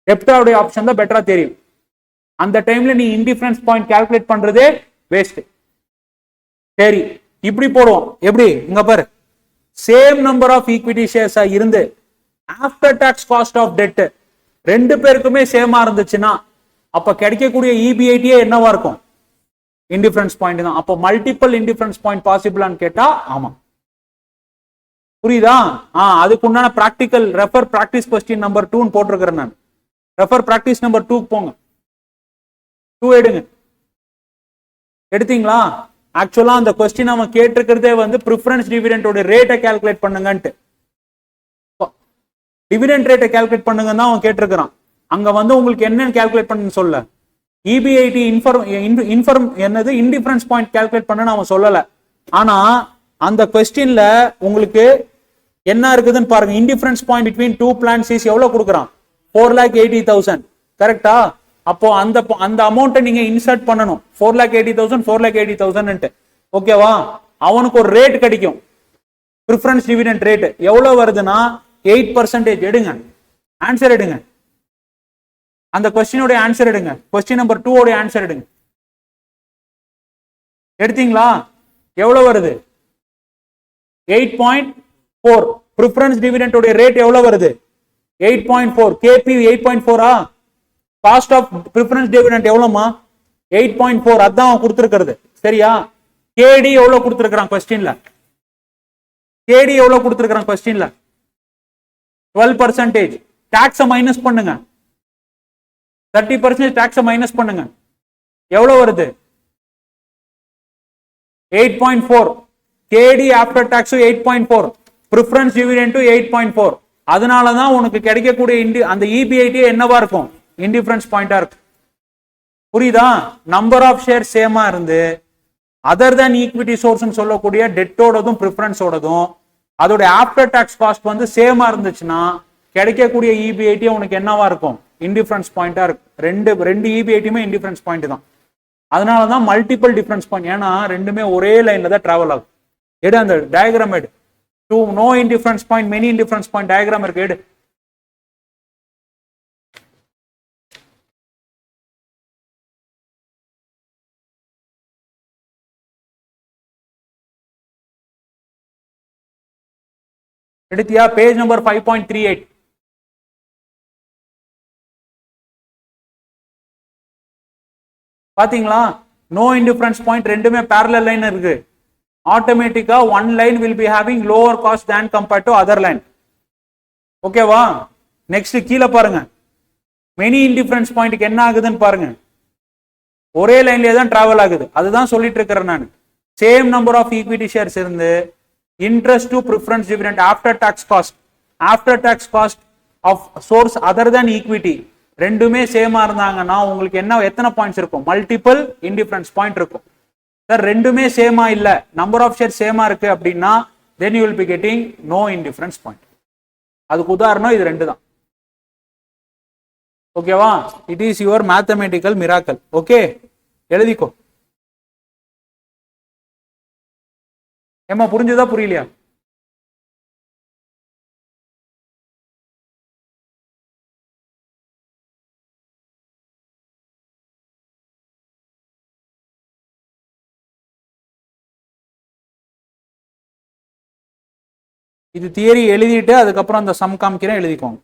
டெப்டோட ஆப்ஷன் தான் பெட்டரா தெரியும். அந்த டைம்ல நீ இன்டிஃபரன்ஸ் பாயிண்ட் கால்குலேட் பண்றதே வேஸ்ட். சரி, இப்படி போடுவோம். எப்படி? இங்க பாரு, சேம் நம்பர் ஆஃப் ஈக்விட்டி ஷேர்ஸா இருந்து after tax cost of debt ரெண்டு பேருக்குமே சேமா இருந்துச்சுன்னா, அப்ப கிடைக்கக்கூடிய இபிஐடியே என்னவா இருக்கும்? இன்டிஃபரன்ஸ் பாயிண்ட் தான். அப்போ மல்டிபிள் இன்டிஃபரன்ஸ் பாயிண்ட் பாசிபிளான்னு கேட்டா ஆமா. புரியுதா? அதுக்கு உண்டான practical refer practice question number 2 போட்டிருக்கிறேன் நான். ரெஃபர் பிராக்டிஸ் நம்பர் 2 போங்க. 2 எடுங்க. எடுத்தீங்களா? ஆக்சுவலா அந்த கொஸ்டின் அவன் கேட்டிருக்கிறதே வந்து ப்ரிஃபரன்ஸ் டிவிடெண்டோட ரேட்டை கால்குலேட் பண்ணுங்கன்ட்டு, டிவிடெண்ட் ரேட்டை கால்குலேட் பண்ணுங்க தான் அவன் கேட்டிருக்கிறான். அங்க வந்து உங்களுக்கு என்னன்னு கால்குலேட் பண்ணுன்னு சொல்ல, இபிஐடி இன்ஃபர்ம் என்னது இன்டிஃபரன்ஸ் பாயிண்ட் கால்குலேட் பண்ணு அவன் சொல்லல. ஆனா அந்த கொஸ்டின்ல உங்களுக்கு என்ன இருக்குதுன்னு பாருங்க. Indifference point between 2 plans is எவ்வளவு கொடுக்குறான்? 4,80,000. கரெக்டா? அப்போ அந்த அமௌண்ட்டை நீங்க இன்சர்ட் பண்ணணும். 4,80,000 4,80,000. ஓகேவா? அவனுக்கு ஒரு ரேட் கிடைக்கும், ப்ரிஃபரன்ஸ் டிவிடெண்ட் ரேட் எவ்வளவு வருதுன்னா 8%. எடுங்க, ஆன்சர் எடுங்க. அந்த கொஸ்டினோட ஆன்சர் எடுங்க. கொஸ்டின் நம்பர் 2 ஓட ஆன்சர் எடுங்க. எடுத்தீங்களா? எவ்வளவு வருது? 8.4. ப்ரிஃபரன்ஸ் டிவிடெண்ட் உடைய ரேட் எவ்வளவு வருது? 8.4. K P 8.4. Cost of preference dividend எவ்வளவுமா? 8.4. அதான் கொடுத்திருக்கிறது. சரியா? கேடி எவ்வளவு கொடுத்திருக்கான் கொஸ்டின்ல? கேடி எவ்வளவு கொடுத்திருக்கான் கொஸ்டின்ல? 12%. டாக்ஸ மைனஸ் பண்ணுங்க. 30% டாக்ஸ மைனஸ் பண்ணுங்க. எவ்வளவு வருது? 8.4. கேடி ஆஃப்டர் டாக்ஸ் 8.4. Preference dividend 8.4. அதனால தான் உனக்கு கிடைக்கக்கூடிய அந்த இபிஐடி என்னவா இருக்கும்? இன்டிஃபரன்ஸ் பாயிண்டா இருக்கும். புரியுதா? நம்பர் ஆஃப் ஷேர் சேமா இருந்து அதர் தேன் ஈக்விட்டி சோர்ஸ் சொல்லக்கூடிய டெட்டோடதும் பிரிஃபரன்ஸோடதும் அதோட ஆஃப்டர் டாக்ஸ் காஸ்ட் வந்து சேமா இருந்துச்சுன்னா கிடைக்கக்கூடிய இபிஐடி உனக்கு என்னவா இருக்கும்? இன்டிஃபரன்ஸ் பாயிண்டா இருக்கும். ரெண்டு இபிஐடியுமே இன்டிஃபரன்ஸ் பாயிண்ட் தான். அதனால தான் மல்டிபிள் டிஃபரன்ஸ் பாயிண்ட். ஏன்னா ரெண்டுமே ஒரே லைன்ல தான் டிராவல் ஆகும். எடு அந்த டயக்ராம் எடு. Two no indifference point, many indifference point diagram இருக்கு, எடு. எடுத்தியா? Page number 5.38. பாத்தீங்களா? நோ இன்டிஃபரன்ஸ் பாயிண்ட் ரெண்டுமே parallel லைன் இருக்கு. ஆட்டோமேட்டிக்கா one line will be having lower cost than compared to other line. ஓகேவா? நெக்ஸ்ட் கீழே பாருங்க. மெனி இன்டிஃபரன்ஸ் பாயிண்ட்க்கு என்ன ஆகுதுன்னு பாருங்க. ஒரே லைன்லயே தான் டிராவல் ஆகுது. அதுதான் சொல்லிட்டு இருக்கிறேன் நான். Same number of equity shares இருந்து interest to preference dividend after tax cost of source other than equity ரெண்டுமே சேமா இருந்தாங்கன்னா உங்களுக்கு என்ன எத்தனை பாயிண்ட்ஸ் இருக்கும்? மல்டிபிள் இன்டிஃபரன்ஸ் பாயிண்ட் இருக்கும். சார் ரெண்டுமே சேமா இல்ல, நம்பர் ஆஃப் ஷேர் சேமா இருக்கு அப்படின்னா then you will be getting no indifference point. அதுக்கு உதாரணம் இது ரெண்டு தான். ஓகேவா? It is your mathematical miracle. Okay, எழுதிக்கோ. ஏமா புரிஞ்சுதா புரியலையா? இது தியரி எழுதிட்டு அதுக்கப்புறம் அந்த சம் காமிக்கிறேன், எழுதிக்கோங்க.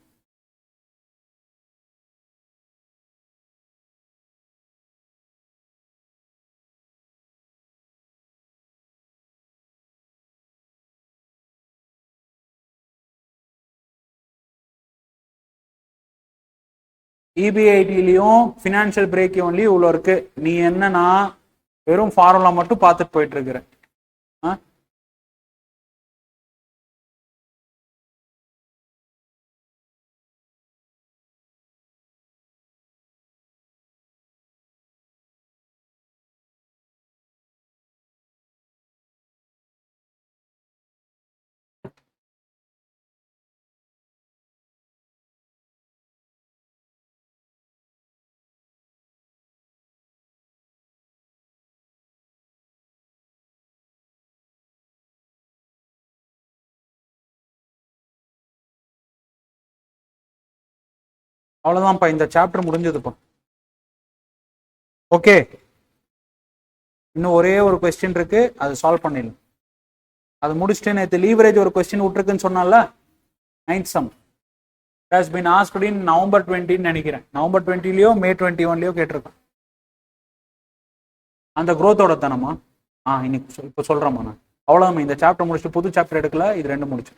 இபிஐடிலையும் ஃபினான்ஷியல் பிரேக் ஒன்லி இவ்வளோ இருக்கு. நீ என்னன்னா வெறும் ஃபார்முலா மட்டும் பார்த்துட்டு போயிட்டு இருக்கிற. அவ்வளவுதான்ப்பா, இந்த சாப்டர் முடிஞ்சதுப்பா. ஓகே, இன்னும் ஒரே ஒரு கொஸ்டின் இருக்கு, அது சால்வ் பண்ணிடலாம். அது முடிச்சுட்டு நேற்று லீவரேஜ் ஒரு கொஸ்டின் விட்டுருக்குன்னு சொன்னால, 9th சம் has been asked in November 20 நினைக்கிறேன். November 20லயோ May 21லயோ கேட்டிருக்கேன். அந்த growth-ஓட தானமா? இன்னைக்கு இப்போ சொல்றேம்மா நான். அவ்வளவுதான், இந்த சாப்டர் முடிச்சுட்டு புது சாப்டர் எடுக்கல, இது ரெண்டு முடிச்சு.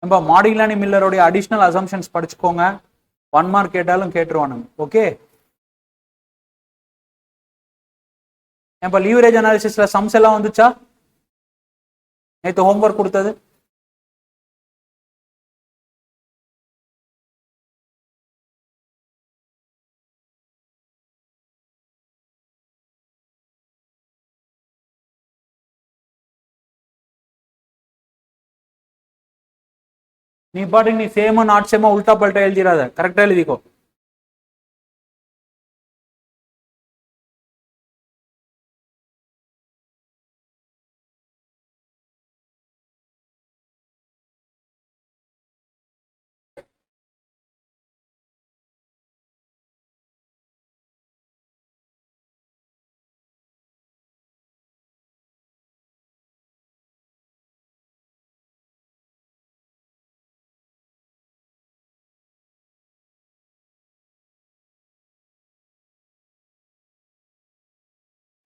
நம்ம மாடிலானி மில்லருடைய அடிஷனல் அசம்ஷன்ஸ் படிச்சுக்கோங்க. 1 மார்க் கேட்டாலும் கேட்டுருவானுங்க. ஓகே, இப்போ லீவரேஜ் அனாலிசிஸ்ல சம்ஸ் எல்லாம் வந்துச்சா? நேற்று ஹோம்ஒர்க் கொடுத்தது நீ பாட்டுக்கு நீ சேமா நாட் சேமா உல்டா பல்ட்டா எழுதிடாத, கரெக்டா எழுதிக்கோ.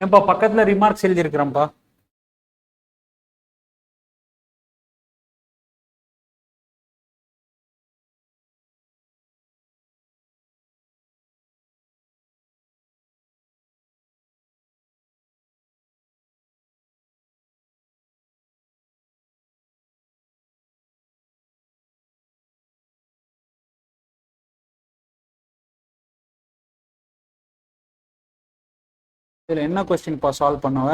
ஏன்பா பக்கத்துல ரிமார்க்ஸ் எழுதி இருக்கிறேன்ப்பா. இதுல என்ன கொஸ்டின்ப்பா சால்வ் பண்ணுவ?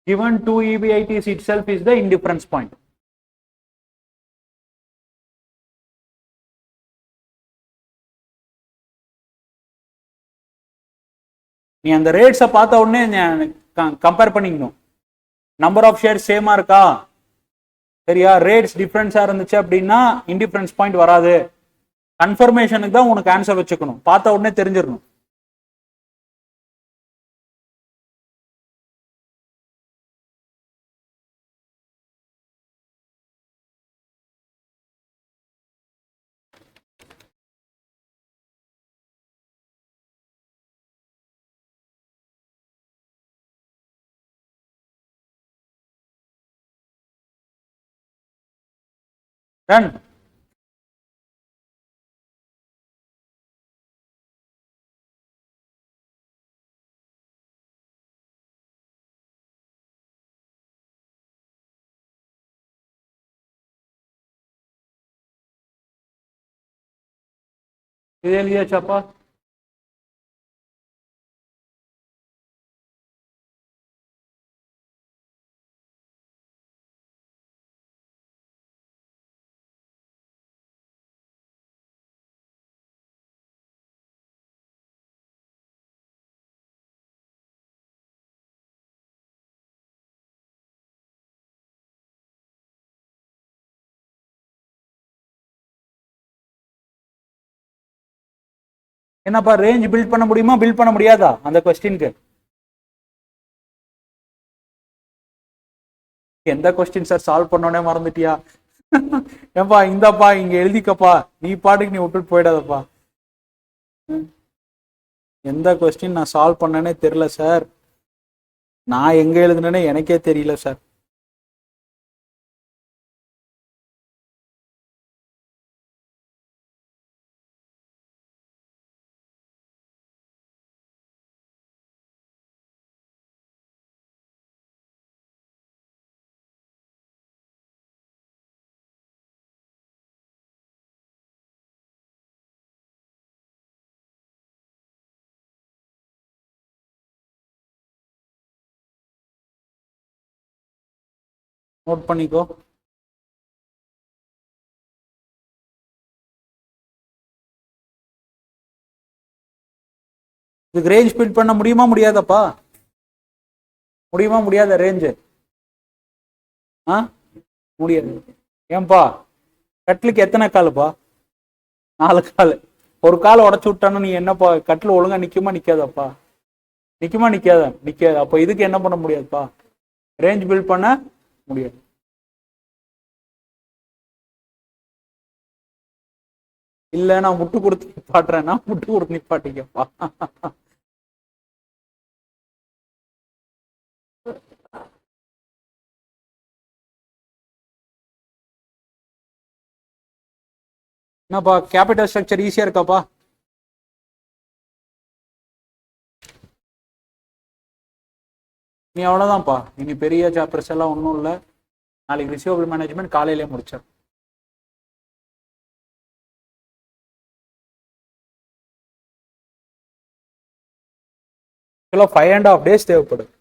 Given 2 EBITs itself is the indifference point. நீ அந்த ரேட்ஸை பார்த்த உடனே கம்பேர் பண்ணிக்கணும். நம்பர் ஆஃப் ஷேர்ஸ் சேமா இருக்கா, சரியா, ரேட்ஸ் டிஃபரன்ஸா இருந்துச்சு அப்படின்னா இன்டிஃபரன்ஸ் பாயிண்ட் வராது. கன்ஃபர்மேஷனுக்கு தான் உனக்கு ஆன்சர் வச்சுக்கணும், பார்த்த உடனே தெரிஞ்சிடணும். Done. இது எழுதியாச்சாப்பா? என்னப்பா ரேஞ்ச் பில்ட் பண்ண முடியுமா, பில்ட் பண்ண முடியாதா அந்த கொஸ்டினுக்கு? எந்த கொஸ்டின் சார் சால்வ் பண்ணோடனே மறந்துட்டியா? ஏப்பா இந்தப்பா இங்க எழுதிக்கப்பா, நீ பாட்டுக்கு நீ விட்டுட்டு போயிடாதப்பா. எந்த கொஸ்டின் நான் சால்வ் பண்ணனே தெரியல சார், நான் எங்க எழுதுனேனே எனக்கே தெரியல சார். நோட் பண்ணிக்கோ. இதுக்கு ரேஞ்ச் பில்ட் பண்ண முடியுமா முடியாதப்பா? முடியுமா முடியாத ரேஞ்சு? முடியாது. ஏன்பா கட்லுக்கு எத்தனை காலுப்பா? 4 கால். ஒரு கால் உடச்சு விட்டானு நீ என்னப்பா கட்டில் ஒழுங்கா நிக்குமா நிக்காதப்பா? நிக்குமா நிக்காத? நிக்காது. அப்ப இதுக்கு என்ன பண்ண முடியாதுப்பா, ரேஞ்ச் பில்ட் பண்ண முடியாது. இல்ல நான் முட்டு கொடுத்து நிப்பாட்டுறேன்னா முட்டு கொடுத்து நிப்பாட்டிக்கப்பா. என்னப்பா கேபிட்டல் ஸ்ட்ரக்சர் ஈஸியா இருக்காப்பா? நீ அவ்வளோதான்ப்பா. இனி பெரிய சாப்டர்ஸ் எல்லாம் ஒன்றும் இல்லை. நாளைக்கு ரிசீவபிள் மேனேஜ்மெண்ட் காலையிலே முடிச்சார். கிலோ 5.5 days தேவைப்படும்.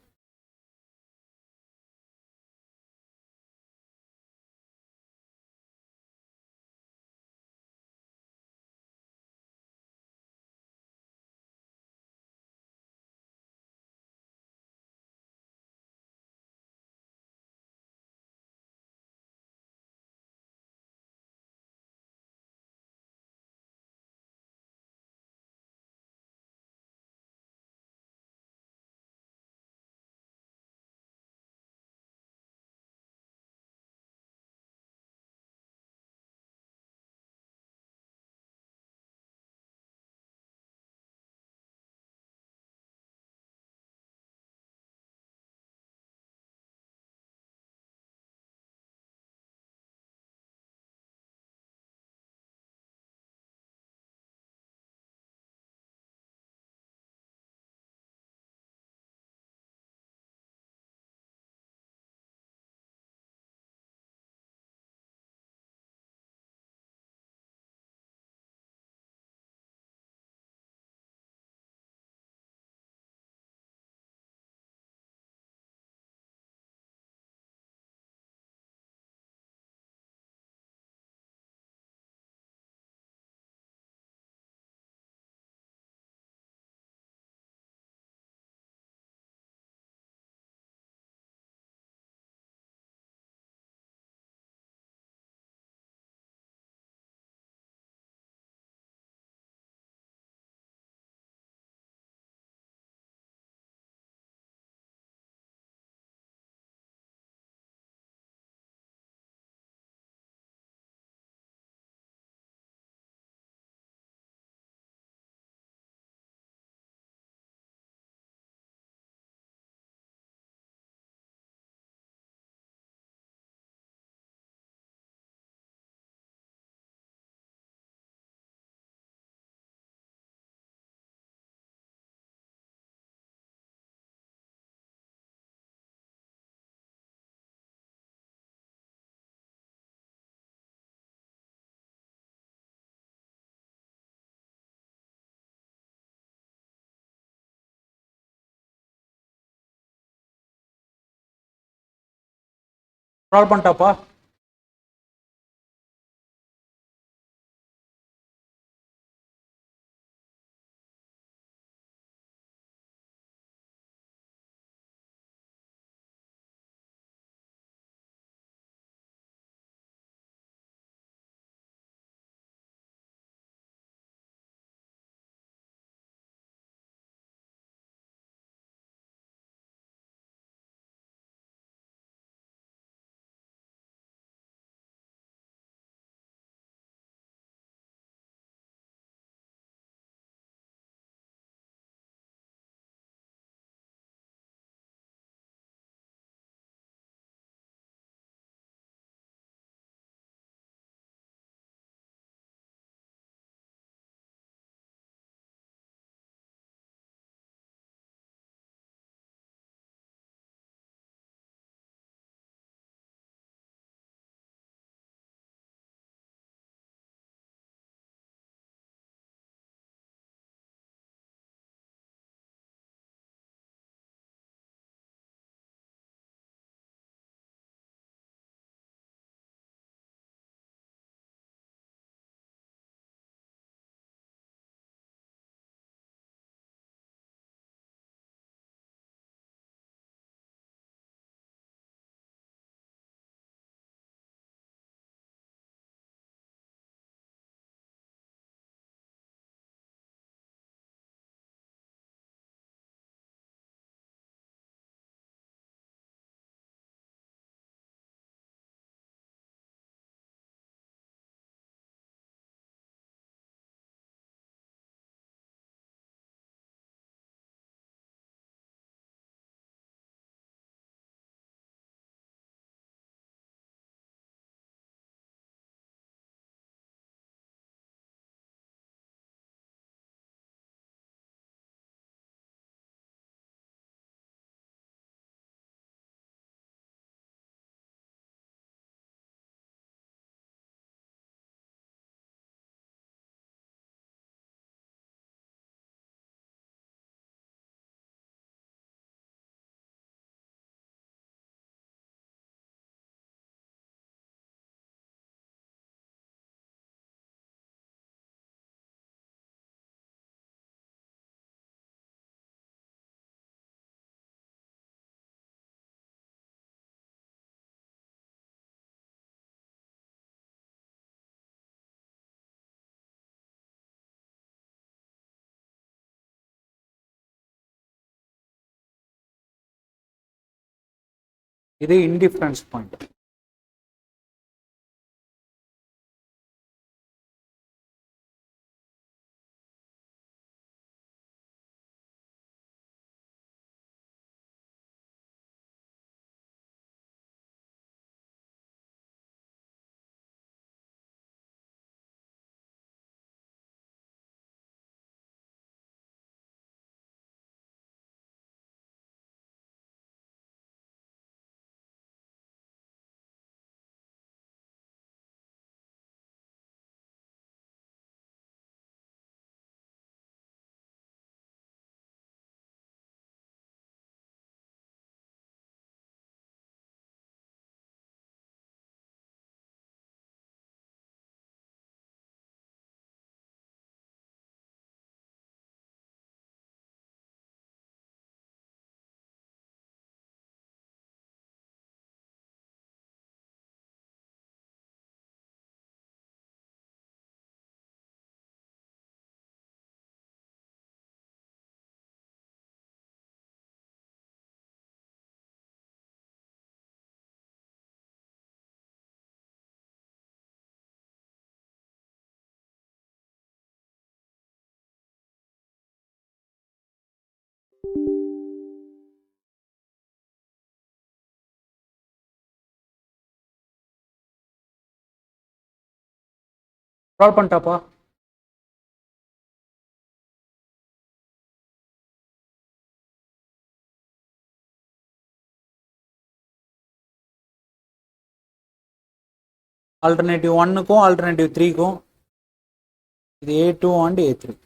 கால் பண்ணிட்டாப்பா. இது இன்டிஃபரன்ஸ் பாயிண்ட். சால்வ் பண்ணிட்டாப்பா. ஆல்டர்னேட்டிவ் 1க்கும் ஆல்டர்னேட்டிவ் 3க்கும் இது A2 and A3.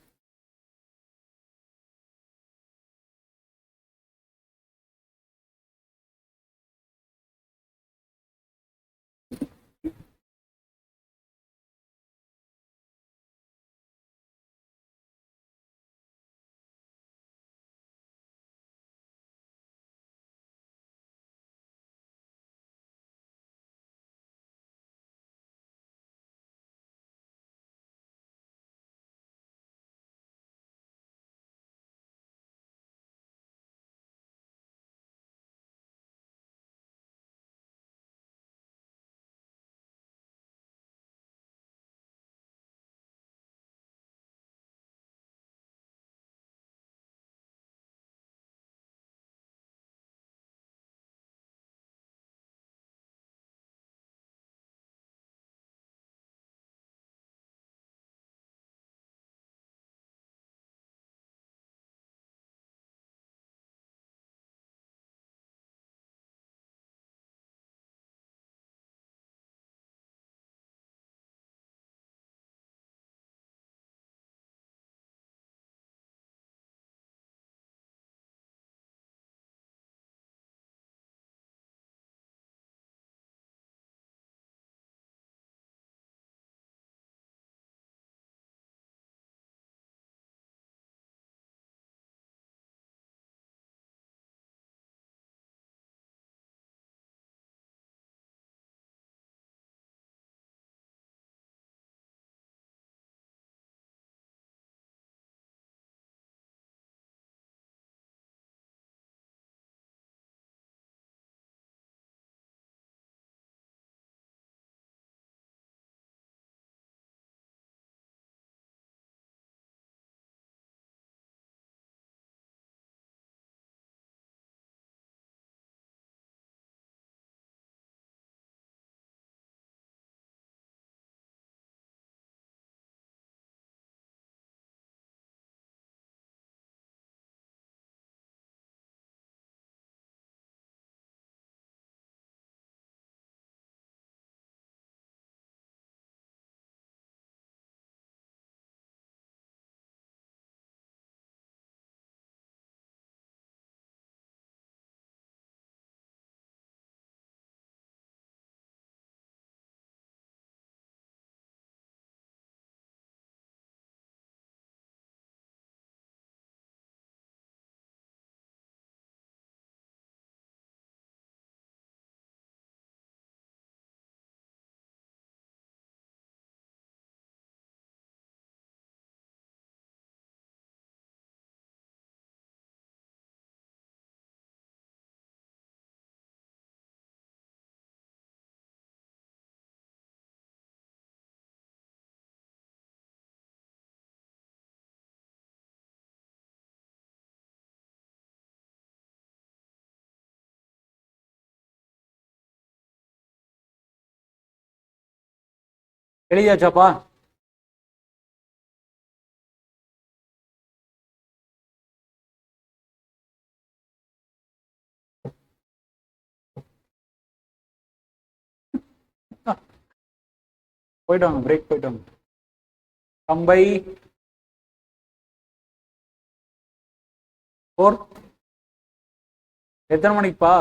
எழுதியாச்சாப்பா? போயிட்டு வாங்க, பிரேக் போயிட்டு வாங்க. கம்பை 4 எத்தனை மணிக்குப்பா?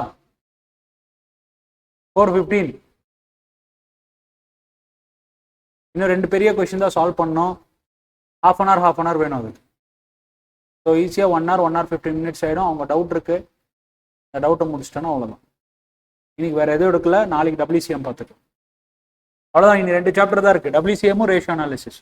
4:15. இன்னும் 2 பெரிய கொஸ்டின் தான் சால்வ் பண்ணோம். half an hour வேணும் அது. ஸோ ஈஸியாக 1 hour 15 minutes ஆகிடும். அவங்க டவுட் இருக்கு, அந்த டவுட்டை முடிச்சிட்டோன்னா அவ்வளோதான். இன்னைக்கு வேற எதுவும் எடுக்கல. நாளைக்கு WCM பார்த்துக்கலாம். அவ்வளோதான். இன்னும் 2 சாப்டர் தான் இருக்கு, WCM ரேஷியோ அனாலிசிஸ்.